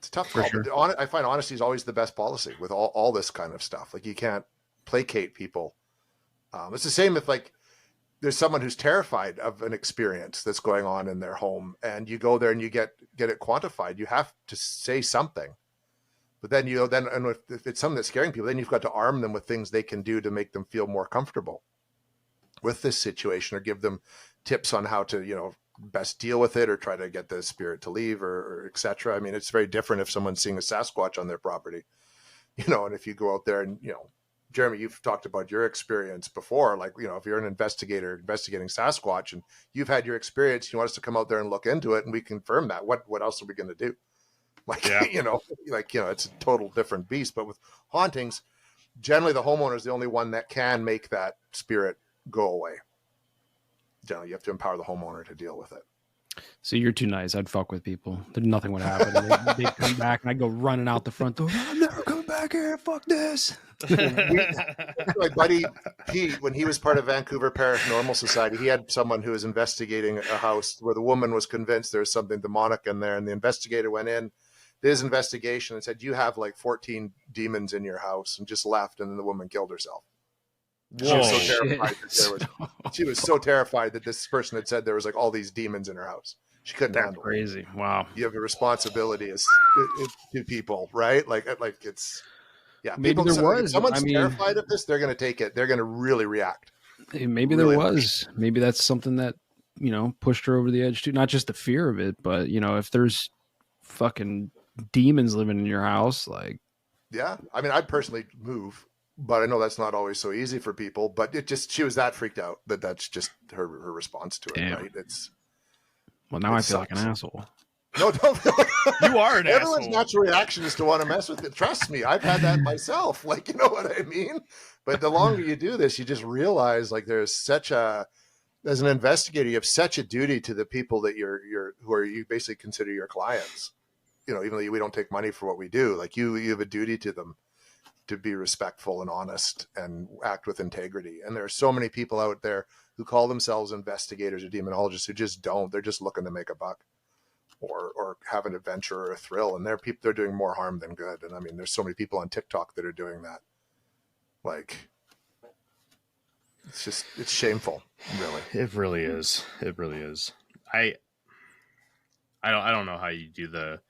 E: a tough call.
D: Sure.
E: But I find honesty is always the best policy with all this kind of stuff. You can't placate people. It's the same if there's someone who's terrified of an experience that's going on in their home, and you go there and you get it quantified. You have to say something, but then and if it's something that's scaring people, then you've got to arm them with things they can do to make them feel more comfortable with this situation, or give them tips on how to, best deal with it, or try to get the spirit to leave, or et cetera. I mean, it's very different if someone's seeing a Sasquatch on their property, and if you go out there and, Jeremy, you've talked about your experience before, if you're an investigator investigating Sasquatch and you've had your experience, you want us to come out there and look into it and we confirm that, what else are we going to do? It's a total different beast. But with hauntings, generally the homeowner is the only one that can make that spirit go away. Generally, you have to empower the homeowner to deal with it.
F: So you're too nice. I'd fuck with people. Nothing would happen. They'd come back and I'd go running out the front door. I'm never coming back here. Fuck this.
E: My buddy Pete, when he was part of Vancouver Paranormal Society, he had someone who was investigating a house where the woman was convinced there was something demonic in there. And the investigator went in, did his investigation, and said, you have 14 demons in your house, and just left. And then the woman killed herself. She was so terrified that this person had said there was like all these demons in her house. She couldn't handle
F: crazy. Wow.
E: You have a responsibility as to people, right? Like it's
F: Maybe
E: people,
F: there was.
E: If someone's terrified of this, they're going to take it. They're going to really react.
F: Maybe there was. Maybe that's something that, pushed her over the edge too. Not just the fear of it, but if there's fucking demons living in your house, like.
E: Yeah. I mean, I'd personally move, but I know that's not always so easy for people, but she was that freaked out that's just her response to it. Damn. Right.
F: Well, now I feel like an asshole.
E: No, don't feel like
D: you are an asshole.
E: Everyone's natural reaction is to want to mess with it. Trust me, I've had that myself. Like, you know what I mean? But the longer you do this, you just realize like there's as an investigator, you have such a duty to the people that you basically consider your clients. Even though we don't take money for what we do, like you have a duty to them to be respectful and honest and act with integrity. And there are so many people out there who call themselves investigators or demonologists who just don't. They're just looking to make a buck or have an adventure or a thrill. And they're doing more harm than good. And I mean, there's so many people on TikTok that are doing that. Like, it's shameful, really.
D: It really is. It really is. I don't know how you do the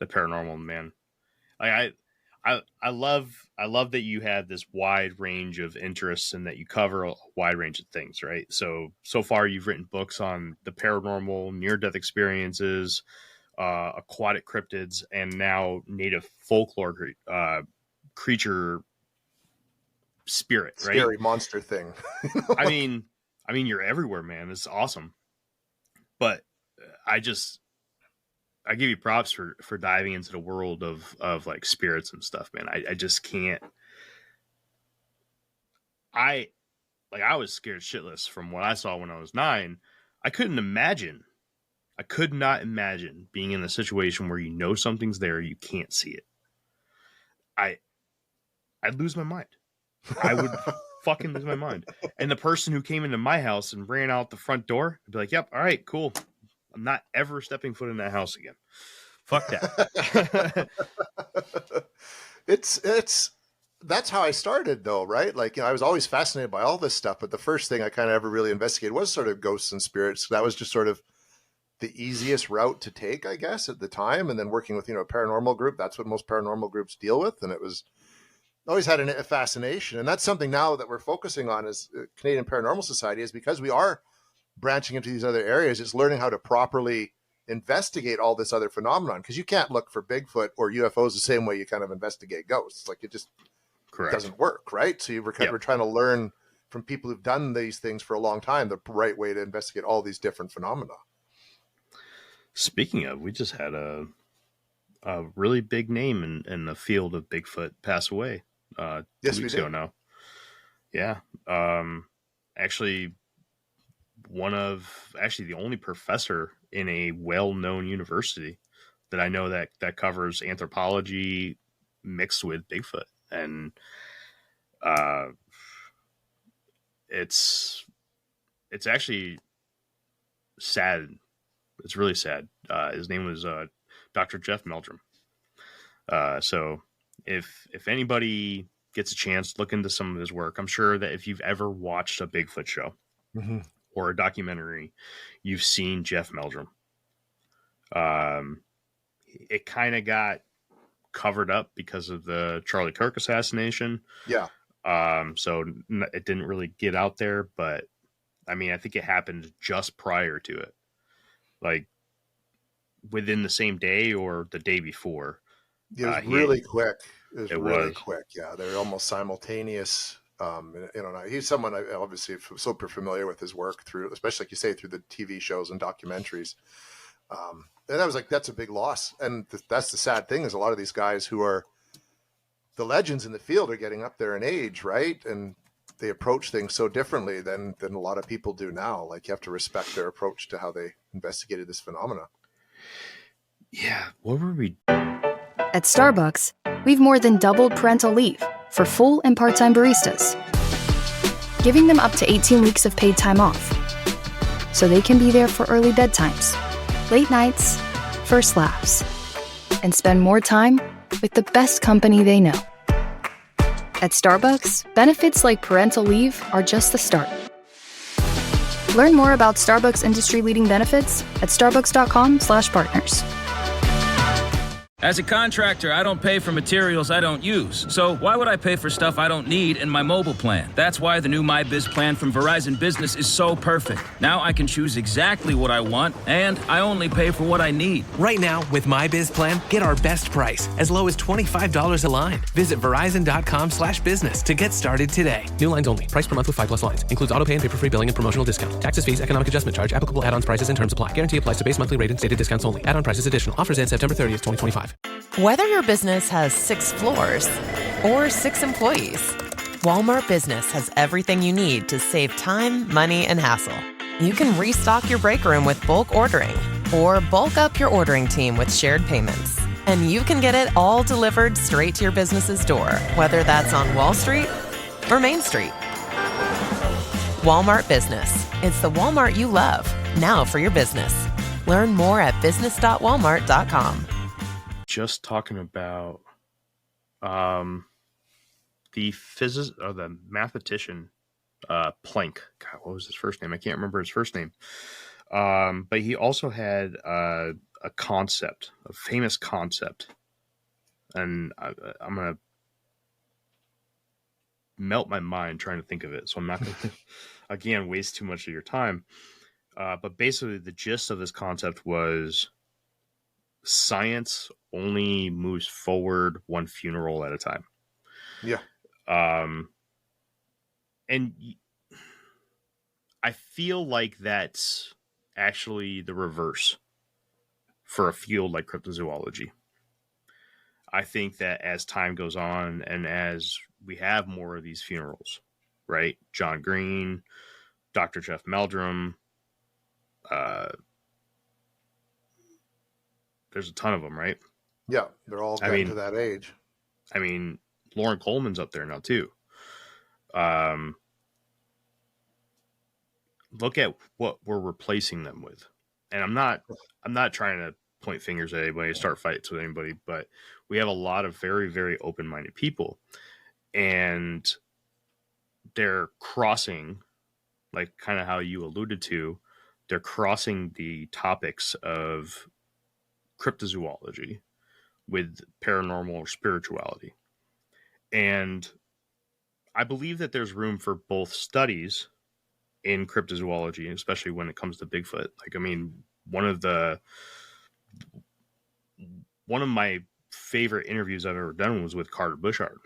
D: paranormal, man. Like I love that you have this wide range of interests and that you cover a wide range of things, right? So far you've written books on the paranormal, near-death experiences, aquatic cryptids, and now native folklore creature spirit, right?
E: Scary monster thing.
D: I mean you're everywhere, man. It's awesome. But I give you props for diving into the world of like spirits and stuff, man. I just can't. I was scared shitless from what I saw when I was 9. I could not imagine being in a situation where something's there, you can't see it. I'd lose my mind. I would fucking lose my mind. And the person who came into my house and ran out the front door, I'd be like, yep, all right, cool. I'm not ever stepping foot in that house again. Fuck that.
E: That's how I started though, right? Like, I was always fascinated by all this stuff, but the first thing I kind of ever really investigated was sort of ghosts and spirits. That was just sort of the easiest route to take, I guess, at the time. And then working with, a paranormal group, that's what most paranormal groups deal with. And it was always had a fascination. And that's something now that we're focusing on as Canadian Paranormal Society, is because we are branching into these other areas. It's learning how to properly investigate all this other phenomenon, because you can't look for Bigfoot or UFOs the same way you kind of investigate ghosts. Like, it just doesn't work, right? So we're trying to learn from people who've done these things for a long time the right way to investigate all these different phenomena.
D: Speaking of, we just had a really big name in the field of Bigfoot pass away 2 weeks ago now. Yeah. Actually, the only professor in a well-known university that I know that covers anthropology mixed with Bigfoot. And it's actually sad. It's really sad. His name was Dr. Jeff Meldrum. So if anybody gets a chance, look into some of his work. I'm sure that if you've ever watched a Bigfoot show, mm-hmm. or a documentary, you've seen Jeff Meldrum. It kind of got covered up because of the Charlie Kirk assassination.
E: Yeah.
D: So it didn't really get out there, but I mean, I think it happened just prior to it, like within the same day or the day before.
E: It was really quick. It was really quick. Yeah. They were almost simultaneous. He's someone I obviously super familiar with his work through, especially like you say, through the TV shows and documentaries. And I was like, that's a big loss. And that's the sad thing, is a lot of these guys who are the legends in the field are getting up there in age, right? And they approach things so differently than a lot of people do now. Like, you have to respect their approach to how they investigated this phenomena.
D: Yeah. What were we?
S: At Starbucks, we've more than doubled parental leave for full and part-time baristas, giving them up to 18 weeks of paid time off, so they can be there for early bedtimes, late nights, first laughs, and spend more time with the best company they know. At Starbucks, benefits like parental leave are just the start. Learn more about Starbucks industry-leading benefits at starbucks.com/partners.
T: As a contractor, I don't pay for materials I don't use. So why would I pay for stuff I don't need in my mobile plan? That's why the new MyBiz plan from Verizon Business is so perfect. Now I can choose exactly what I want, and I only pay for what I need.
U: Right now, with MyBiz plan, get our best price, as low as $25 a line. Visit verizon.com/business to get started today. New lines only. Price per month with 5+ lines. Includes autopay and paper-free billing and promotional discount. Taxes, fees, economic adjustment charge. Applicable add-ons, prices, and terms apply. Guarantee applies to base monthly rate and stated discounts only. Add-on prices additional. Offers end September 30th, 2025.
V: Whether your business has 6 floors or 6 employees, Walmart Business has everything you need to save time, money, and hassle. You can restock your break room with bulk ordering or bulk up your ordering team with shared payments. And you can get it all delivered straight to your business's door, whether that's on Wall Street or Main Street. Walmart Business. It's the Walmart you love, now for your business. Learn more at business.walmart.com.
D: Just talking about the mathematician Planck. God, what was his first name? I can't remember his first name. But he also had a concept, a famous concept, and I'm gonna melt my mind trying to think of it. So I'm not gonna again waste too much of your time. But basically, the gist of this concept was science only moves forward one funeral at a time.
E: Yeah.
D: And I feel like that's actually the reverse for a field like cryptozoology. I think that as time goes on and as we have more of these funerals, right? John Green, Dr. Jeff Meldrum, there's a ton of them, right?
E: Yeah, they're all getting to that age.
D: I mean, Lauren Coleman's up there now too. Look at what we're replacing them with. And I'm not trying to point fingers at anybody, start fights with anybody, but we have a lot of very, very open-minded people. And they're crossing, like kind of how you alluded to, they're crossing the topics of cryptozoology with paranormal or spirituality. And I believe that there's room for both studies in cryptozoology, especially when it comes to Bigfoot. Like, I mean, one of my favorite interviews I've ever done was with Carter Bushard,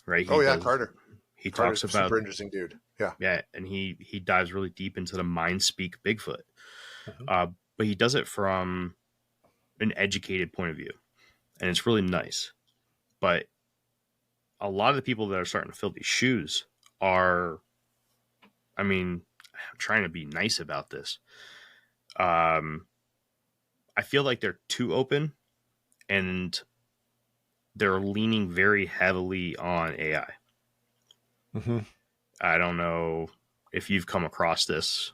D: right?
E: Carter.
D: He
E: Carter's
D: talks about
E: super interesting dude.
D: Yeah, and he dives really deep into the mind speak Bigfoot. But he does it from an educated point of view, and it's really nice. But a lot of the people that are starting to fill these shoes are, I mean, I'm trying to be nice about this. I feel like they're too open, and they're leaning very heavily on AI.
E: Mm-hmm.
D: I don't know if you've come across this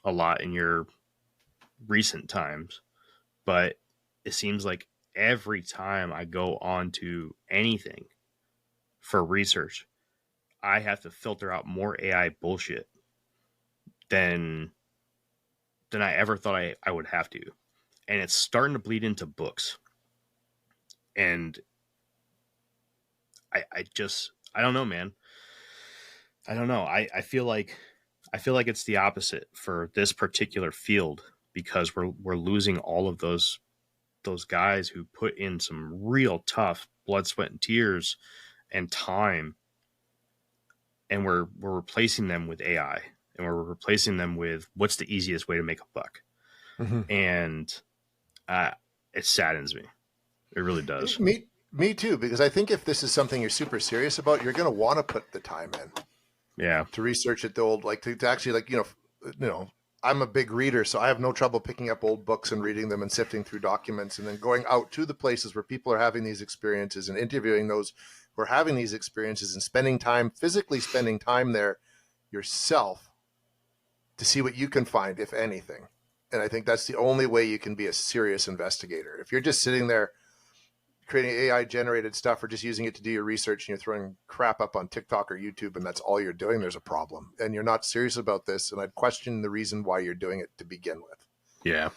D: a lot in your recent times, but it seems like every time I go on to anything for research, I have to filter out more AI bullshit than I ever thought I would have to. And it's starting to bleed into books. And I don't know, man. I don't know. I feel like it's the opposite for this particular field, because we're losing all of those guys who put in some real tough blood, sweat, and tears and time, and we're replacing them with AI, and we're replacing them with what's the easiest way to make a buck.
E: Mm-hmm.
D: And it saddens me. It really does.
E: Me too, because I think if this is something you're super serious about, you're going to want to put the time in.
D: Yeah.
E: To research it, to actually, like, you know, I'm a big reader, so I have no trouble picking up old books and reading them and sifting through documents, and then going out to the places where people are having these experiences and interviewing those who are having these experiences and physically spending time there yourself to see what you can find, if anything. And I think that's the only way you can be a serious investigator. If you're just sitting there creating AI generated stuff or just using it to do your research and you're throwing crap up on TikTok or YouTube and that's all you're doing, there's a problem. And you're not serious about this. And I'd question the reason why you're doing it to begin with.
D: Yeah.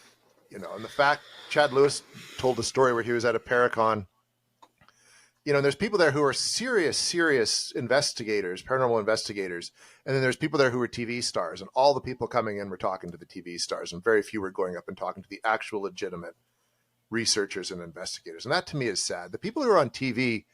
E: You know, and the fact Chad Lewis told a story where he was at a Paracon, you know, and there's people there who are serious investigators, paranormal investigators. And then there's people there who are TV stars, and all the people coming in were talking to the TV stars, and very few were going up and talking to the actual legitimate researchers and investigators. And that to me is sad. The people who are on TV,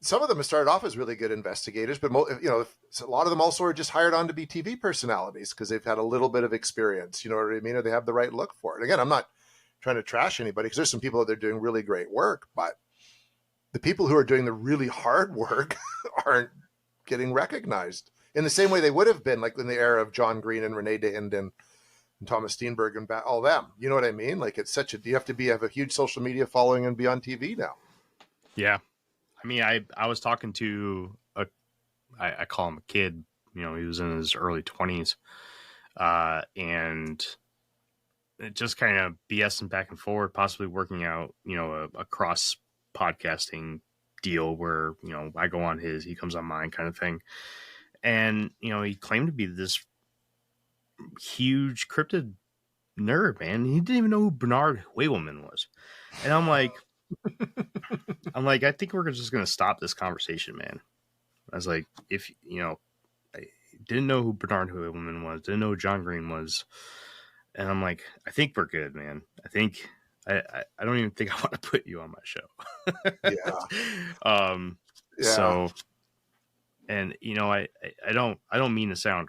E: some of them have started off as really good investigators, but you know, a lot of them also are just hired on to be TV personalities because they've had a little bit of experience, you know what I mean? Or they have the right look for it. Again, I'm not trying to trash anybody because there's some people out there doing really great work, but the people who are doing the really hard work aren't getting recognized in the same way they would have been, like in the era of John Green and Renee DeHinden and Thomas Steenberg and all them. You know what I mean? Like it's you have to have a huge social media following and be on TV now.
D: Yeah. I mean, I was talking to I call him a kid, you know, he was in his early 20s, and it just kind of BSing back and forward, possibly working out, you know, a cross podcasting deal where, you know, I go on his, he comes on mine kind of thing. And, you know, he claimed to be this huge cryptid nerd, man. He didn't even know who Bernard Hewlett was. And I'm like, I think we're just going to stop this conversation, man. I was like, if, you know, I didn't know who Bernard Hewlett was, didn't know who John Green was. And I'm like, I think we're good, man. I think, I don't even think I want to put you on my show.
E: Yeah.
D: So, and you know, I don't mean to sound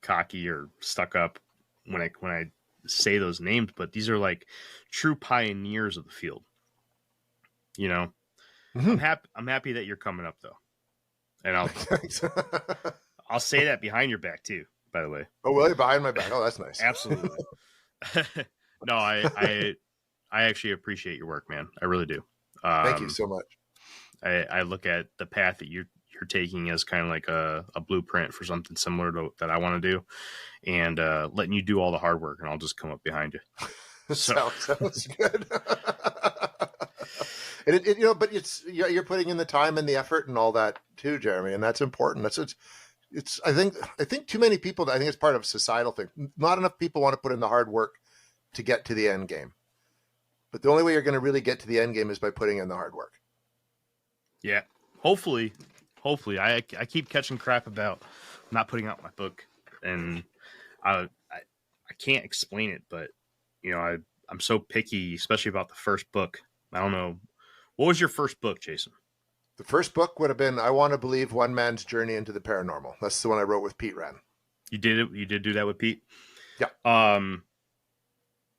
D: cocky or stuck up when I say those names, but these are like true pioneers of the field. You know, I'm happy that you're coming up though, and I'll say that behind your back too. By the way.
E: Oh, well, behind my back. Oh, that's nice.
D: Absolutely. No, I actually appreciate your work, man. I really do.
E: Thank you so much.
D: I look at the path that you're taking as kind of like a blueprint for something similar to that I want to do, and letting you do all the hard work, and I'll just come up behind you. So.
E: Sounds good. And you know, but you're putting in the time and the effort and all that too, Jeremy, and that's important. It's I think too many people, I think it's part of a societal thing. Not enough people want to put in the hard work to get to the end game. But the only way you're going to really get to the end game is by putting in the hard work.
D: Yeah. Hopefully I keep catching crap about not putting out my book, and I can't explain it, but you know, I'm so picky, especially about the first book. I don't know. What was your first book, Jason?
E: The first book would have been I Want to Believe: One Man's Journey into the Paranormal. That's the one I wrote with Pete Wren. You did it?
D: You did do that with Pete?
E: Yeah.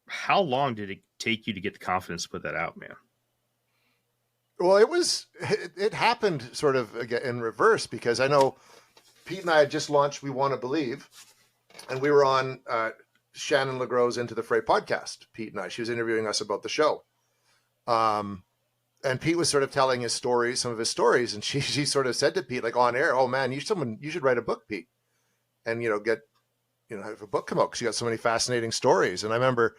D: How long did it take you to get the confidence to put that out, man?
E: Well, it happened sort of again in reverse, because I know Pete and I had just launched We Want to Believe, and we were on Shannon LeGros Into the Fray podcast. Pete and I, she was interviewing us about the show. And Pete was sort of telling his stories, some of his stories, and she sort of said to Pete, like on air, "Oh man, you should write a book, Pete, and have a book come out because you got so many fascinating stories." And I remember,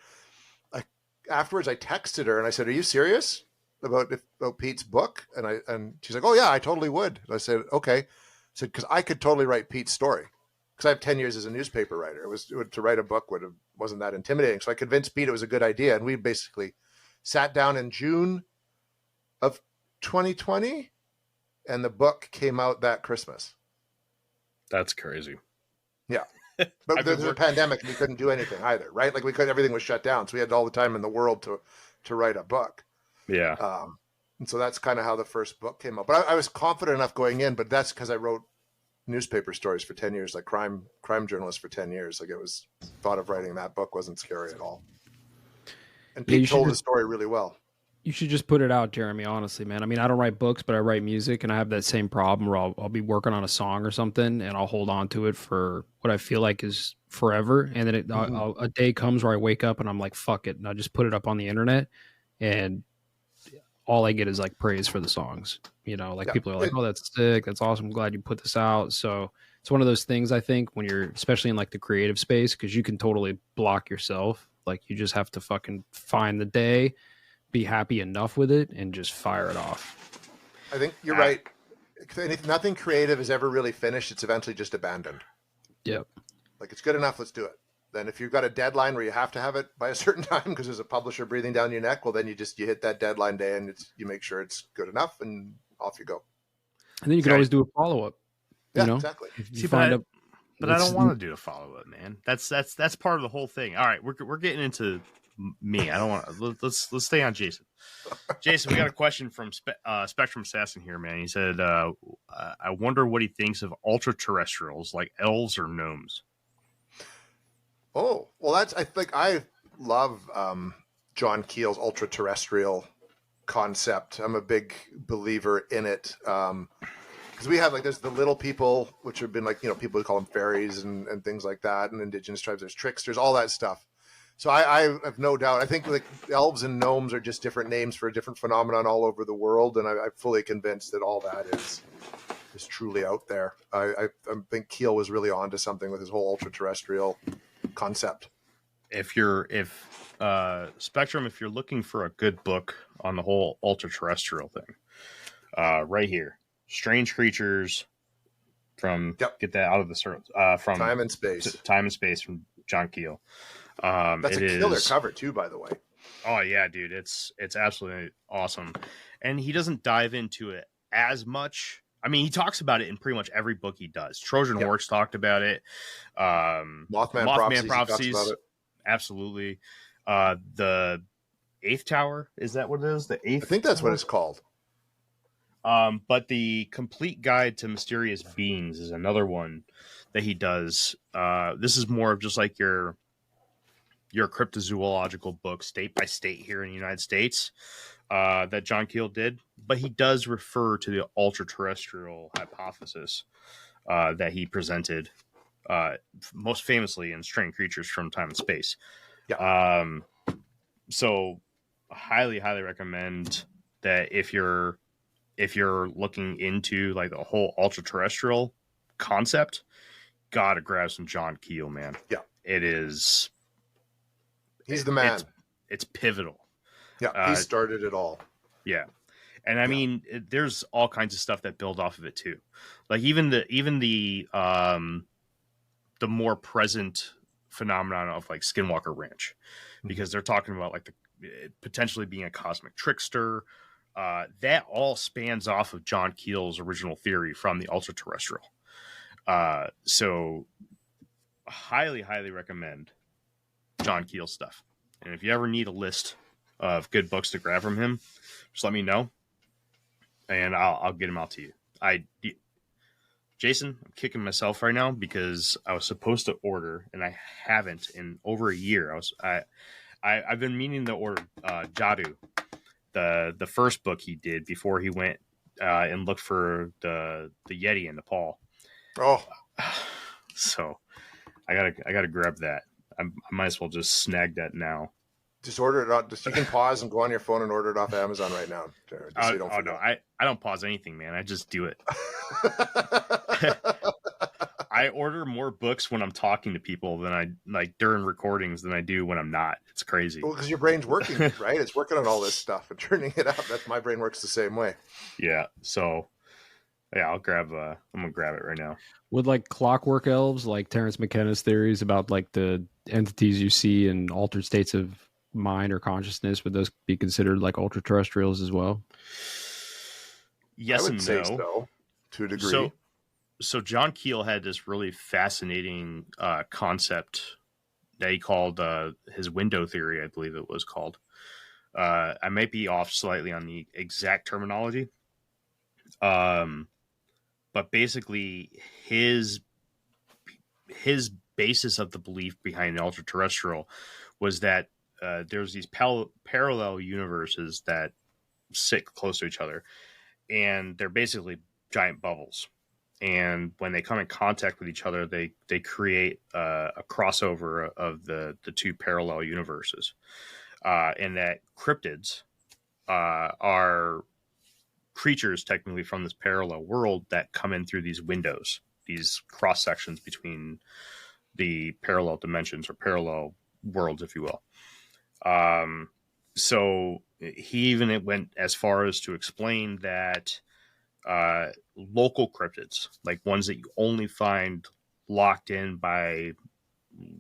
E: afterwards, I texted her and I said, "Are you serious about Pete's book?" And she's like, "Oh yeah, I totally would." And I said, "Okay," I said, "because I could totally write Pete's story because I have 10 years as a newspaper writer. To write a book wasn't that intimidating." So I convinced Pete it was a good idea, and we basically sat down in June of 2020, and the book came out that Christmas.
D: That's crazy.
E: Yeah. But there's a pandemic, and we couldn't do anything either, right? Like everything was shut down. So we had all the time in the world to write a book.
D: Yeah.
E: And so that's kind of how the first book came out. But I was confident enough going in, but that's because I wrote newspaper stories for 10 years, like crime journalist for 10 years. Like thought of writing that book wasn't scary at all. And Pete told the story really well.
F: You should just put it out, Jeremy, honestly, man. I mean, I don't write books, but I write music, and I have that same problem where I'll be working on a song or something, and I'll hold on to it for what I feel like is forever. And then a day comes where I wake up and I'm like, fuck it. And I just put it up on the internet, and all I get is like praise for the songs. You know, like people are like, "Oh, that's sick. That's awesome. I'm glad you put this out." So it's one of those things, I think, when you're, especially in like the creative space, because you can totally block yourself Like you just have to fucking find the day, be happy enough with it, and just fire it off.
E: I think you're right. Nothing creative is ever really finished. It's eventually just abandoned.
F: Yep.
E: Like it's good enough. Let's do it. Then if you've got a deadline where you have to have it by a certain time because there's a publisher breathing down your neck, well, then you hit that deadline day and you make sure it's good enough and off you go.
F: And then you can always do a follow-up.
E: Yeah,
F: you know?
E: exactly.
F: You find up,
D: but I don't want to do a follow-up, man. That's part of the whole thing. All right, we're getting into me. I don't want. Let's stay on Jason. Jason, we got a question from Spectrum Assassin here, man. He said, "I wonder what he thinks of ultra-terrestrials like elves or gnomes."
E: Oh, well, I love John Keel's ultra-terrestrial concept. I'm a big believer in it. Because we have there's the little people, which have been people who call them fairies and things like that, and indigenous tribes, there's tricksters, all that stuff. So I have no doubt. I think elves and gnomes are just different names for a different phenomenon all over the world, and I'm fully convinced that all that is truly out there. I think Keel was really onto something with his whole ultra-terrestrial concept.
D: If Spectrum, if you're looking for a good book on the whole ultra-terrestrial thing, right here, Strange Creatures get that out of the from
E: Time and Space
D: from John Keel.
E: That's a killer cover too, by the way.
D: Oh yeah, dude, it's absolutely awesome, and he doesn't dive into it as much. I mean, he talks about it in pretty much every book he does. Trojan Horse talked about it.
E: Mothman Prophecies talks about it.
D: Absolutely. The Eighth Tower, is that what it is? The Eighth.
E: I think that's what it's called.
D: But the Complete Guide to Mysterious Beings is another one that he does. This is more of just like your cryptozoological book, state by state here in the United States, that John Keel did. But he does refer to the ultra-terrestrial hypothesis that he presented most famously in Strange Creatures from Time and Space.
E: Yeah.
D: So highly recommend that if you're looking into like the whole ultra-terrestrial concept, gotta grab some John Keel, man.
E: Yeah.
D: It is.
E: He's the man.
D: It's pivotal.
E: Yeah, he started it all.
D: Yeah, and I mean, there's all kinds of stuff that build off of it too. Like even the more present phenomenon of like Skinwalker Ranch, because they're talking about like potentially being a cosmic trickster. That all spans off of John Keel's original theory from the ultra-terrestrial. So highly recommend John Keel stuff. And if you ever need a list of good books to grab from him, just let me know, and I'll get them out to you. Jason, I'm kicking myself right now because I was supposed to order and I haven't in over a year. I've been meaning to order Jadu, the first book he did before he went and looked for the Yeti in Nepal.
E: Oh,
D: so I gotta grab that. I might as well just snag that now.
E: Just order it out. You can pause and go on your phone and order it off Amazon right now. So you don't
D: no, I don't pause anything, man. I just do it. I order more books when I'm talking to people than I like during recordings than I do when I'm not. It's crazy.
E: Well, because your brain's working, right? It's working on all this stuff and turning it out. That's my brain works the same way.
D: Yeah. So yeah, I'm gonna grab it right now.
F: Would like clockwork elves, like Terrence McKenna's theories about like the entities you see in altered states of mind or consciousness, would those be considered like ultra terrestrials as well?
D: Yes,
E: I would
D: and
E: say
D: no.
E: So, to a degree.
D: So John Keel had this really fascinating concept that he called his window theory, I believe it was called. I might be off slightly on the exact terminology. But basically his basis of the belief behind the ultra-terrestrial was that there's these parallel universes that sit close to each other, and they're basically giant bubbles. And when they come in contact with each other, they create a crossover of the two parallel universes, and that cryptids are creatures technically from this parallel world that come in through these windows, these cross sections between the parallel dimensions or parallel worlds, if you will. So he even went as far as to explain that local cryptids, like ones that you only find locked in by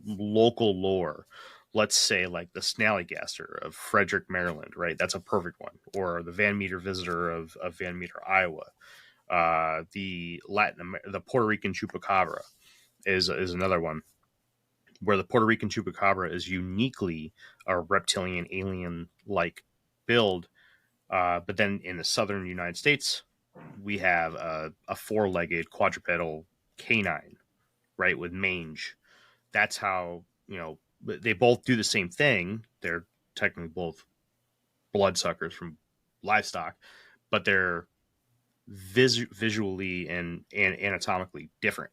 D: local lore, let's say like the Snallygaster of Frederick, Maryland, right? That's a perfect one. Or the Van Meter Visitor of Van Meter, Iowa. The Puerto Rican Chupacabra is another one, where the Puerto Rican Chupacabra is uniquely a reptilian alien-like build. But then in the southern United States, we have a four-legged quadrupedal canine, right, with mange. That's how, they both do the same thing. They're technically both bloodsuckers from livestock, but they're visually and anatomically different.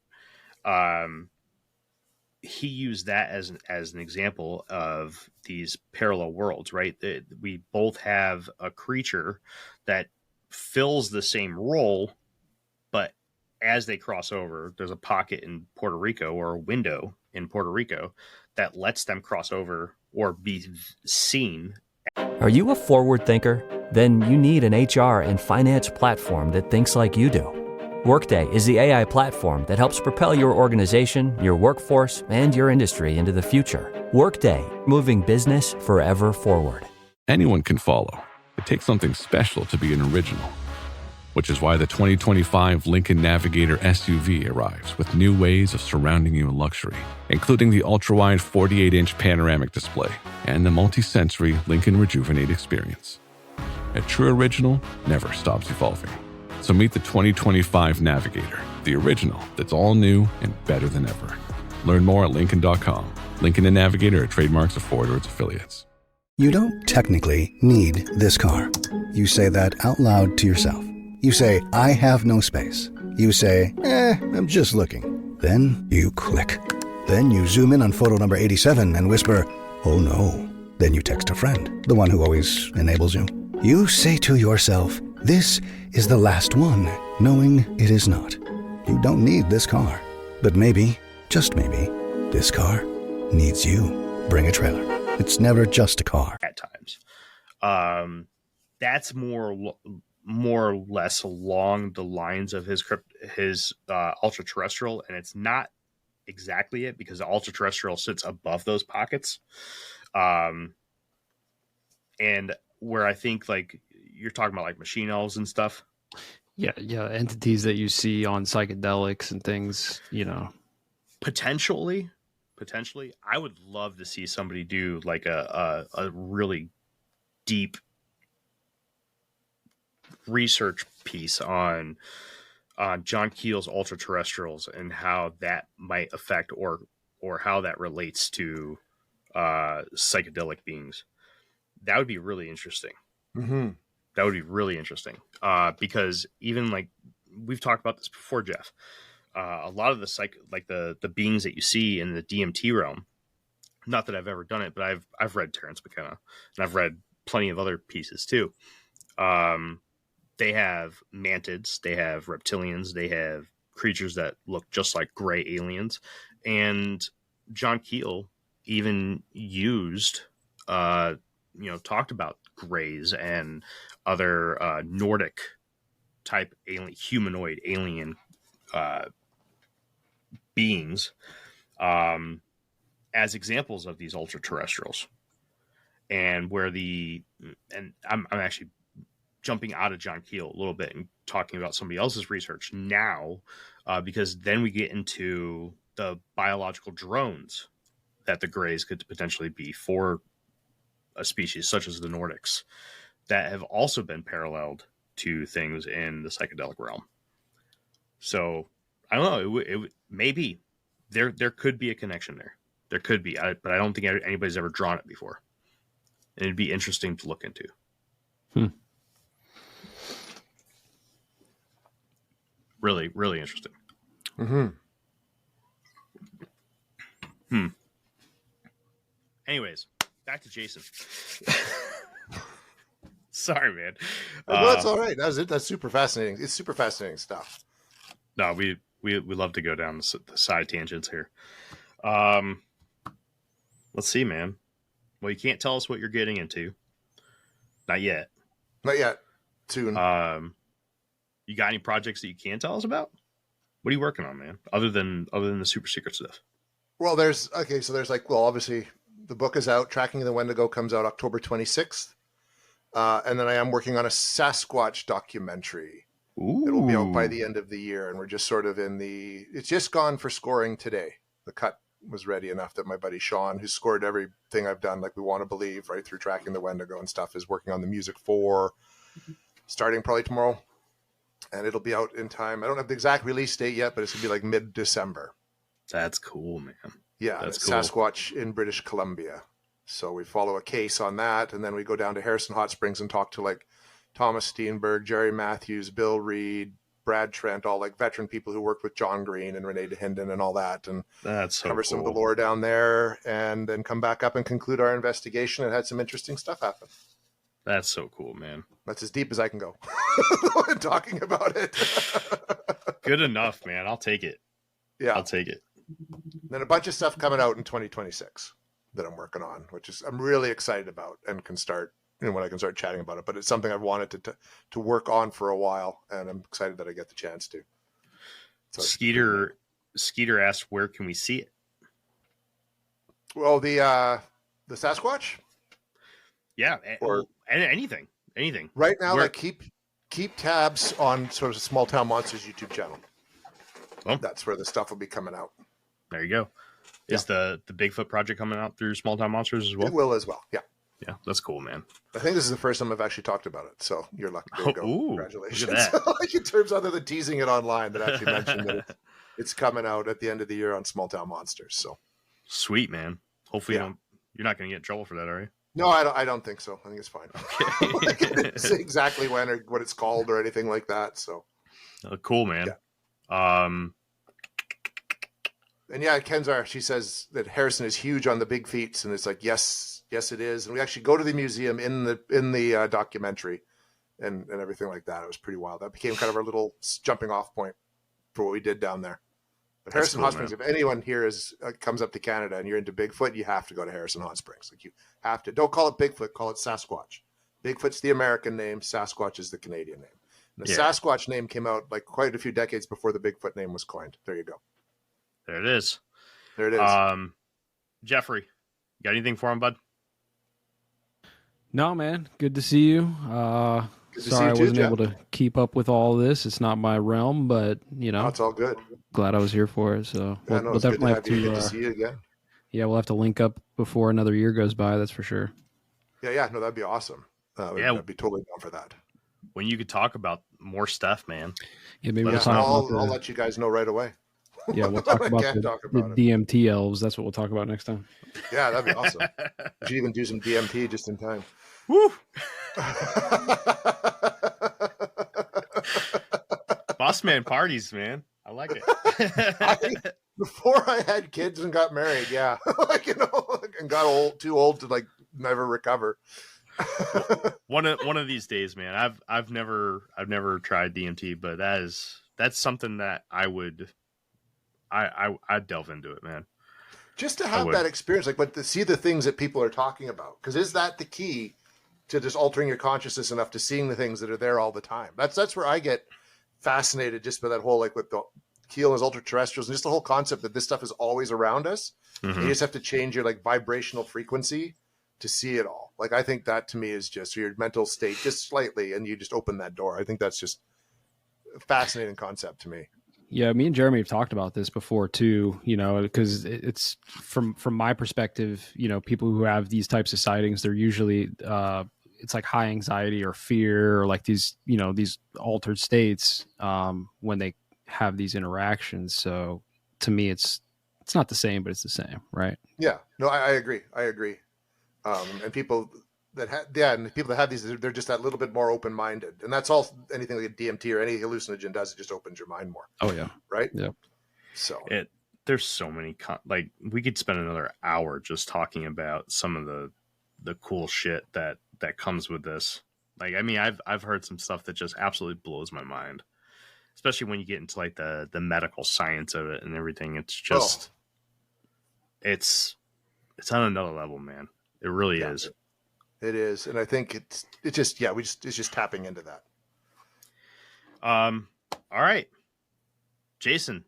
D: He used that as an example of these parallel worlds, right? We both have a creature that fills the same role, but as they cross over, there's a pocket in Puerto Rico, or a window in Puerto Rico, that lets them cross over or be seen.
A: Are you a forward thinker? Then you need an HR and finance platform that thinks like you do. Workday is the AI platform that helps propel your organization, your workforce, and your industry into the future. Workday, moving business forever forward.
B: Anyone can follow. It takes something special to be an original, which is why the 2025 Lincoln Navigator SUV arrives with new ways of surrounding you in luxury, including the ultra-wide 48-inch panoramic display and the multi-sensory Lincoln Rejuvenate experience. A true original never stops evolving. So meet the 2025 Navigator, the original that's all new and better than ever. Learn more at Lincoln.com. Lincoln and Navigator are trademarks of Ford or its affiliates.
W: You don't technically need this car. You say that out loud to yourself. You say, I have no space. You say, I'm just looking. Then you click. Then you zoom in on photo number 87 and whisper, oh no. Then you text a friend, the one who always enables you. You say to yourself, this is the last one, knowing it is not. You don't need this car. But maybe, just maybe, this car needs you. Bring a trailer. It's never just a car.
D: At times. That's more or less along the lines of his ultra terrestrial, and it's not exactly it, because the ultra terrestrial sits above those pockets, and where I think like you're talking about like machine elves and stuff.
F: Yeah, entities that you see on psychedelics and things,
D: Potentially, I would love to see somebody do like a really deep research piece on John Keel's ultra terrestrials and how that might affect or how that relates to psychedelic beings. That would be really interesting.
E: Mm-hmm.
D: That would be really interesting because even like we've talked about this before, Jeff. A lot of the beings that you see in the DMT realm. Not that I've ever done it, but I've read Terrence McKenna, and I've read plenty of other pieces too. They have mantids, they have reptilians, they have creatures that look just like gray aliens, and John Keel even used, talked about grays and other Nordic type humanoid alien beings as examples of these ultra terrestrials, and I'm actually jumping out of John Keel a little bit and talking about somebody else's research now, because then we get into the biological drones that the Greys could potentially be for a species such as the Nordics that have also been paralleled to things in the psychedelic realm. So I don't know. It maybe there could be a connection there. There could be, but I don't think anybody's ever drawn it before. And it'd be interesting to look into. Really, really interesting.
E: Mm-hmm.
D: Anyways, back to Jason. Sorry, man.
E: Well, that's all right. That's it. That's super fascinating. It's super fascinating stuff.
D: No, we love to go down the side tangents here. Let's see, man. Well, you can't tell us what you're getting into. Not yet.
E: Not yet. Soon.
D: You got any projects that you can tell us about? What are you working on, man? Other than the super secret stuff.
E: Well, there's obviously the book is out. Tracking the Wendigo comes out October 26th. And then I am working on a Sasquatch documentary.
D: Ooh.
E: It'll be out by the end of the year. And we're just sort of it's just gone for scoring today. The cut was ready enough that my buddy Sean, who's scored everything I've done, like We Want to Believe, right through Tracking the Wendigo and stuff, is working on the music for starting probably tomorrow. And it'll be out in time. I don't have the exact release date yet, but it's going to be like mid-December.
D: That's cool, man.
E: Yeah,
D: that's
E: it's
D: cool.
E: Sasquatch in British Columbia. So we follow a case on that, and then we go down to Harrison Hot Springs and talk to like Thomas Steenberg, Jerry Matthews, Bill Reed, Brad Trent, all like veteran people who worked with John Green and Renee DeHinden and all that, and
D: that's so
E: cover some of the lore down there, and then come back up and conclude our investigation. And had some interesting stuff happen.
D: That's so cool, man.
E: That's as deep as I can go talking about it.
D: Good enough, man. I'll take it.
E: Yeah,
D: I'll take it.
E: Then a bunch of stuff coming out in 2026 that I'm working on, which is I'm really excited about, and can start when I can start chatting about it. But it's something I've wanted to work on for a while, and I'm excited that I get the chance to. So
D: Skeeter asked, "Where can we see it?"
E: Well, the Sasquatch.
D: Yeah, or anything.
E: Right now, like keep tabs on sort of Small Town Monsters YouTube channel.
D: Well,
E: that's where the stuff will be coming out.
D: There you go. Is the Bigfoot project coming out through Small Town Monsters as well?
E: It will as well. Yeah.
D: Yeah, that's cool, man.
E: I think this is the first time I've actually talked about it, so you're lucky. There you go.
D: Ooh,
E: congratulations!
D: look at that.
E: Like in terms other than teasing it online, that actually mentioned that it's coming out at the end of the year on Small Town Monsters. So
D: sweet, man. Hopefully, you're not going to get in trouble for that, are you?
E: No, I don't think so. I think it's fine. Okay. I can't say exactly when or what it's called or anything like that. So
D: cool, man.
E: Yeah. And yeah, Kenzar, she says that Harrison is huge on the big feats, and it's like, yes, it is. And we actually go to the museum in the documentary, and everything like that. It was pretty wild. That became kind of our little jumping off point for what we did down there. But Harrison Hot Springs, if anyone here comes up to Canada and you're into Bigfoot, you have to go to Harrison Hot Springs. Like you have to. Don't call it Bigfoot, call it Sasquatch. Bigfoot's the American name, Sasquatch is the Canadian name. And the Sasquatch name came out like quite a few decades before the Bigfoot name was coined. There you go.
D: There it is.
E: There it is.
D: Jeffrey, got anything for him, bud?
F: No, man. Good to see you. Sorry I wasn't able to keep up with all of this. It's not my realm, but
E: it's all good.
F: Glad I was here for it. So
E: we'll definitely have to. Good to see you again.
F: Yeah, we'll have to link up before another year goes by. That's for sure.
E: Yeah. No, that'd be awesome. I'd be totally down for that.
D: When you could talk about more stuff, man.
F: Yeah, maybe
E: I'll let you guys know right away.
F: Yeah, we'll talk about the DMT elves. That's what we'll talk about next time.
E: Yeah, that'd be awesome. We should even do some DMT just in time.
D: Woo! Boss man parties, man. I like it.
E: Before I had kids and got married, yeah, and got too old to never recover.
D: one of these days, man. I've never tried DMT, but that's something that I'd delve into it, man.
E: Just to have that experience, but to see the things that people are talking about, because is that the key to just altering your consciousness enough to seeing the things that are there all the time? That's where I get fascinated, just by that whole with the Keel as ultra terrestrials and just the whole concept that this stuff is always around us. Mm-hmm. You just have to change your vibrational frequency to see it all. I think that to me is just your mental state just slightly, and you just open that door. I think that's just a fascinating concept to me.
F: Yeah, me and Jeremy have talked about this before too, because it's from my perspective, people who have these types of sightings, they're usually it's like high anxiety or fear or these altered states when they have these interactions. So to me, it's not the same, but it's the same, right?
E: Yeah, no, I agree. And people that have these, they're just that little bit more open-minded, and that's all anything like a DMT or any hallucinogen does. It just opens your mind more.
F: Oh yeah,
E: right.
F: Yeah.
E: So
D: there's so many we could spend another hour just talking about some of the cool shit that comes with this. I've heard some stuff that just absolutely blows my mind, especially when you get into the medical science of it and everything. It's just it's on another level, man. It really is.
E: It is, and I think it's just tapping into that.
D: All right, Jason.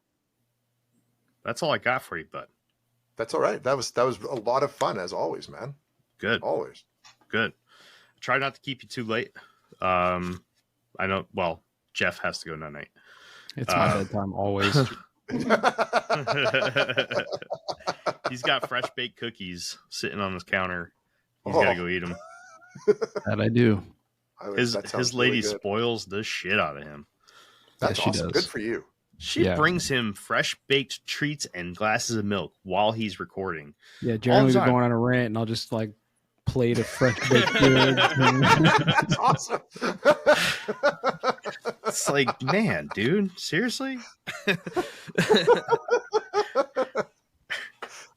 D: That's all I got for you, bud.
E: That's all right. That was a lot of fun as always, man.
D: Good.
E: Always.
D: Good. Try not to keep you too late. I know. Well, Jeff has to go night.
F: It's my bedtime always.
D: He's got fresh baked cookies sitting on his counter. He's got to go eat them.
F: That I do.
D: His lady spoils the shit out of him.
E: That's awesome. Good for you.
D: She brings him fresh baked treats and glasses of milk while he's recording.
F: Yeah, Jeremy will be going on a rant, and I'll just like plate of fresh baked goods.
E: That's awesome.
D: It's like, man, dude, seriously?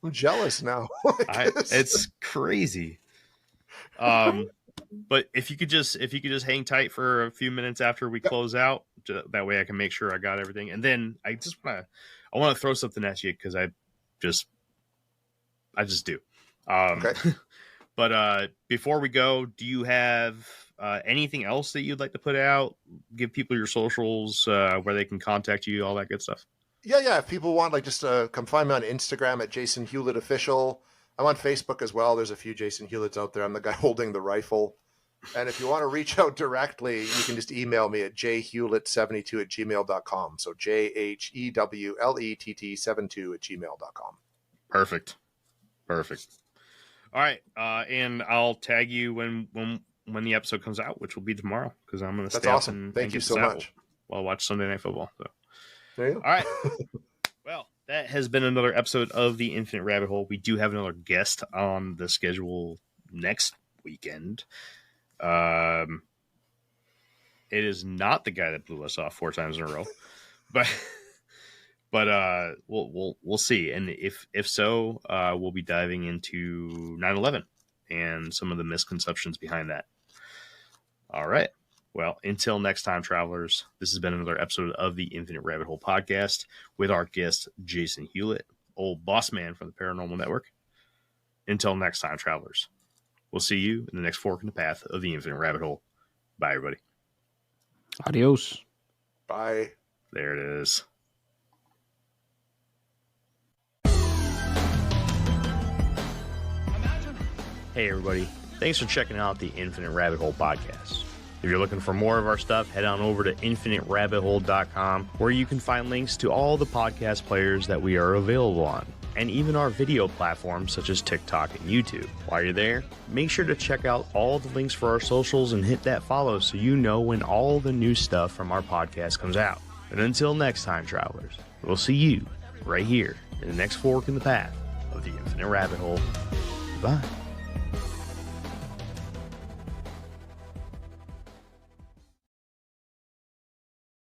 E: I'm jealous now.
D: It's crazy. But if you could just hang tight for a few minutes after we close out, that way I can make sure I got everything. And then I want to throw something at you because I just do. Okay. But before we go, do you have anything else that you'd like to put out? Give people your socials, where they can contact you, all that good stuff.
E: Yeah. If people want, like, just come find me on Instagram at Jason Hewlett Official. I'm on Facebook as well. There's a few Jason Hewletts out there. I'm the guy holding the rifle. And if you want to reach out directly, you can just email me at jhewlett72@gmail.com. So JHEWLETT72@gmail.com.
D: Perfect. All right. And I'll tag you when the episode comes out, which will be tomorrow, because I'm going to stay up
E: awesome.
D: and
E: Thank you
D: get
E: so
D: this out
E: much.
D: while I watch Sunday Night Football. So.
E: There you go.
D: All right. Well, that has been another episode of the Infinite Rabbit Hole. We do have another guest on the schedule next weekend. It is not the guy that blew us off 4 times in a row, but we'll see. And if so, we'll be diving into 9/11 and some of the misconceptions behind that. All right. Well, until next time, travelers, this has been another episode of the Infinite Rabbit Hole podcast with our guest, Jason Hewlett, old boss man from the Paranormal Network. Until next time, travelers, we'll see you in the next fork in the path of the Infinite Rabbit Hole. Bye, everybody.
F: Adios.
E: Bye.
D: There it is. Hey, everybody. Thanks for checking out the Infinite Rabbit Hole podcast. If you're looking for more of our stuff, head on over to infiniterabbithole.com, where you can find links to all the podcast players that we are available on, and even our video platforms such as TikTok and YouTube. While you're there, make sure to check out all the links for our socials and hit that follow so you know when all the new stuff from our podcast comes out. And until next time, travelers, we'll see you right here in the next fork in the path of the Infinite Rabbit Hole. Bye.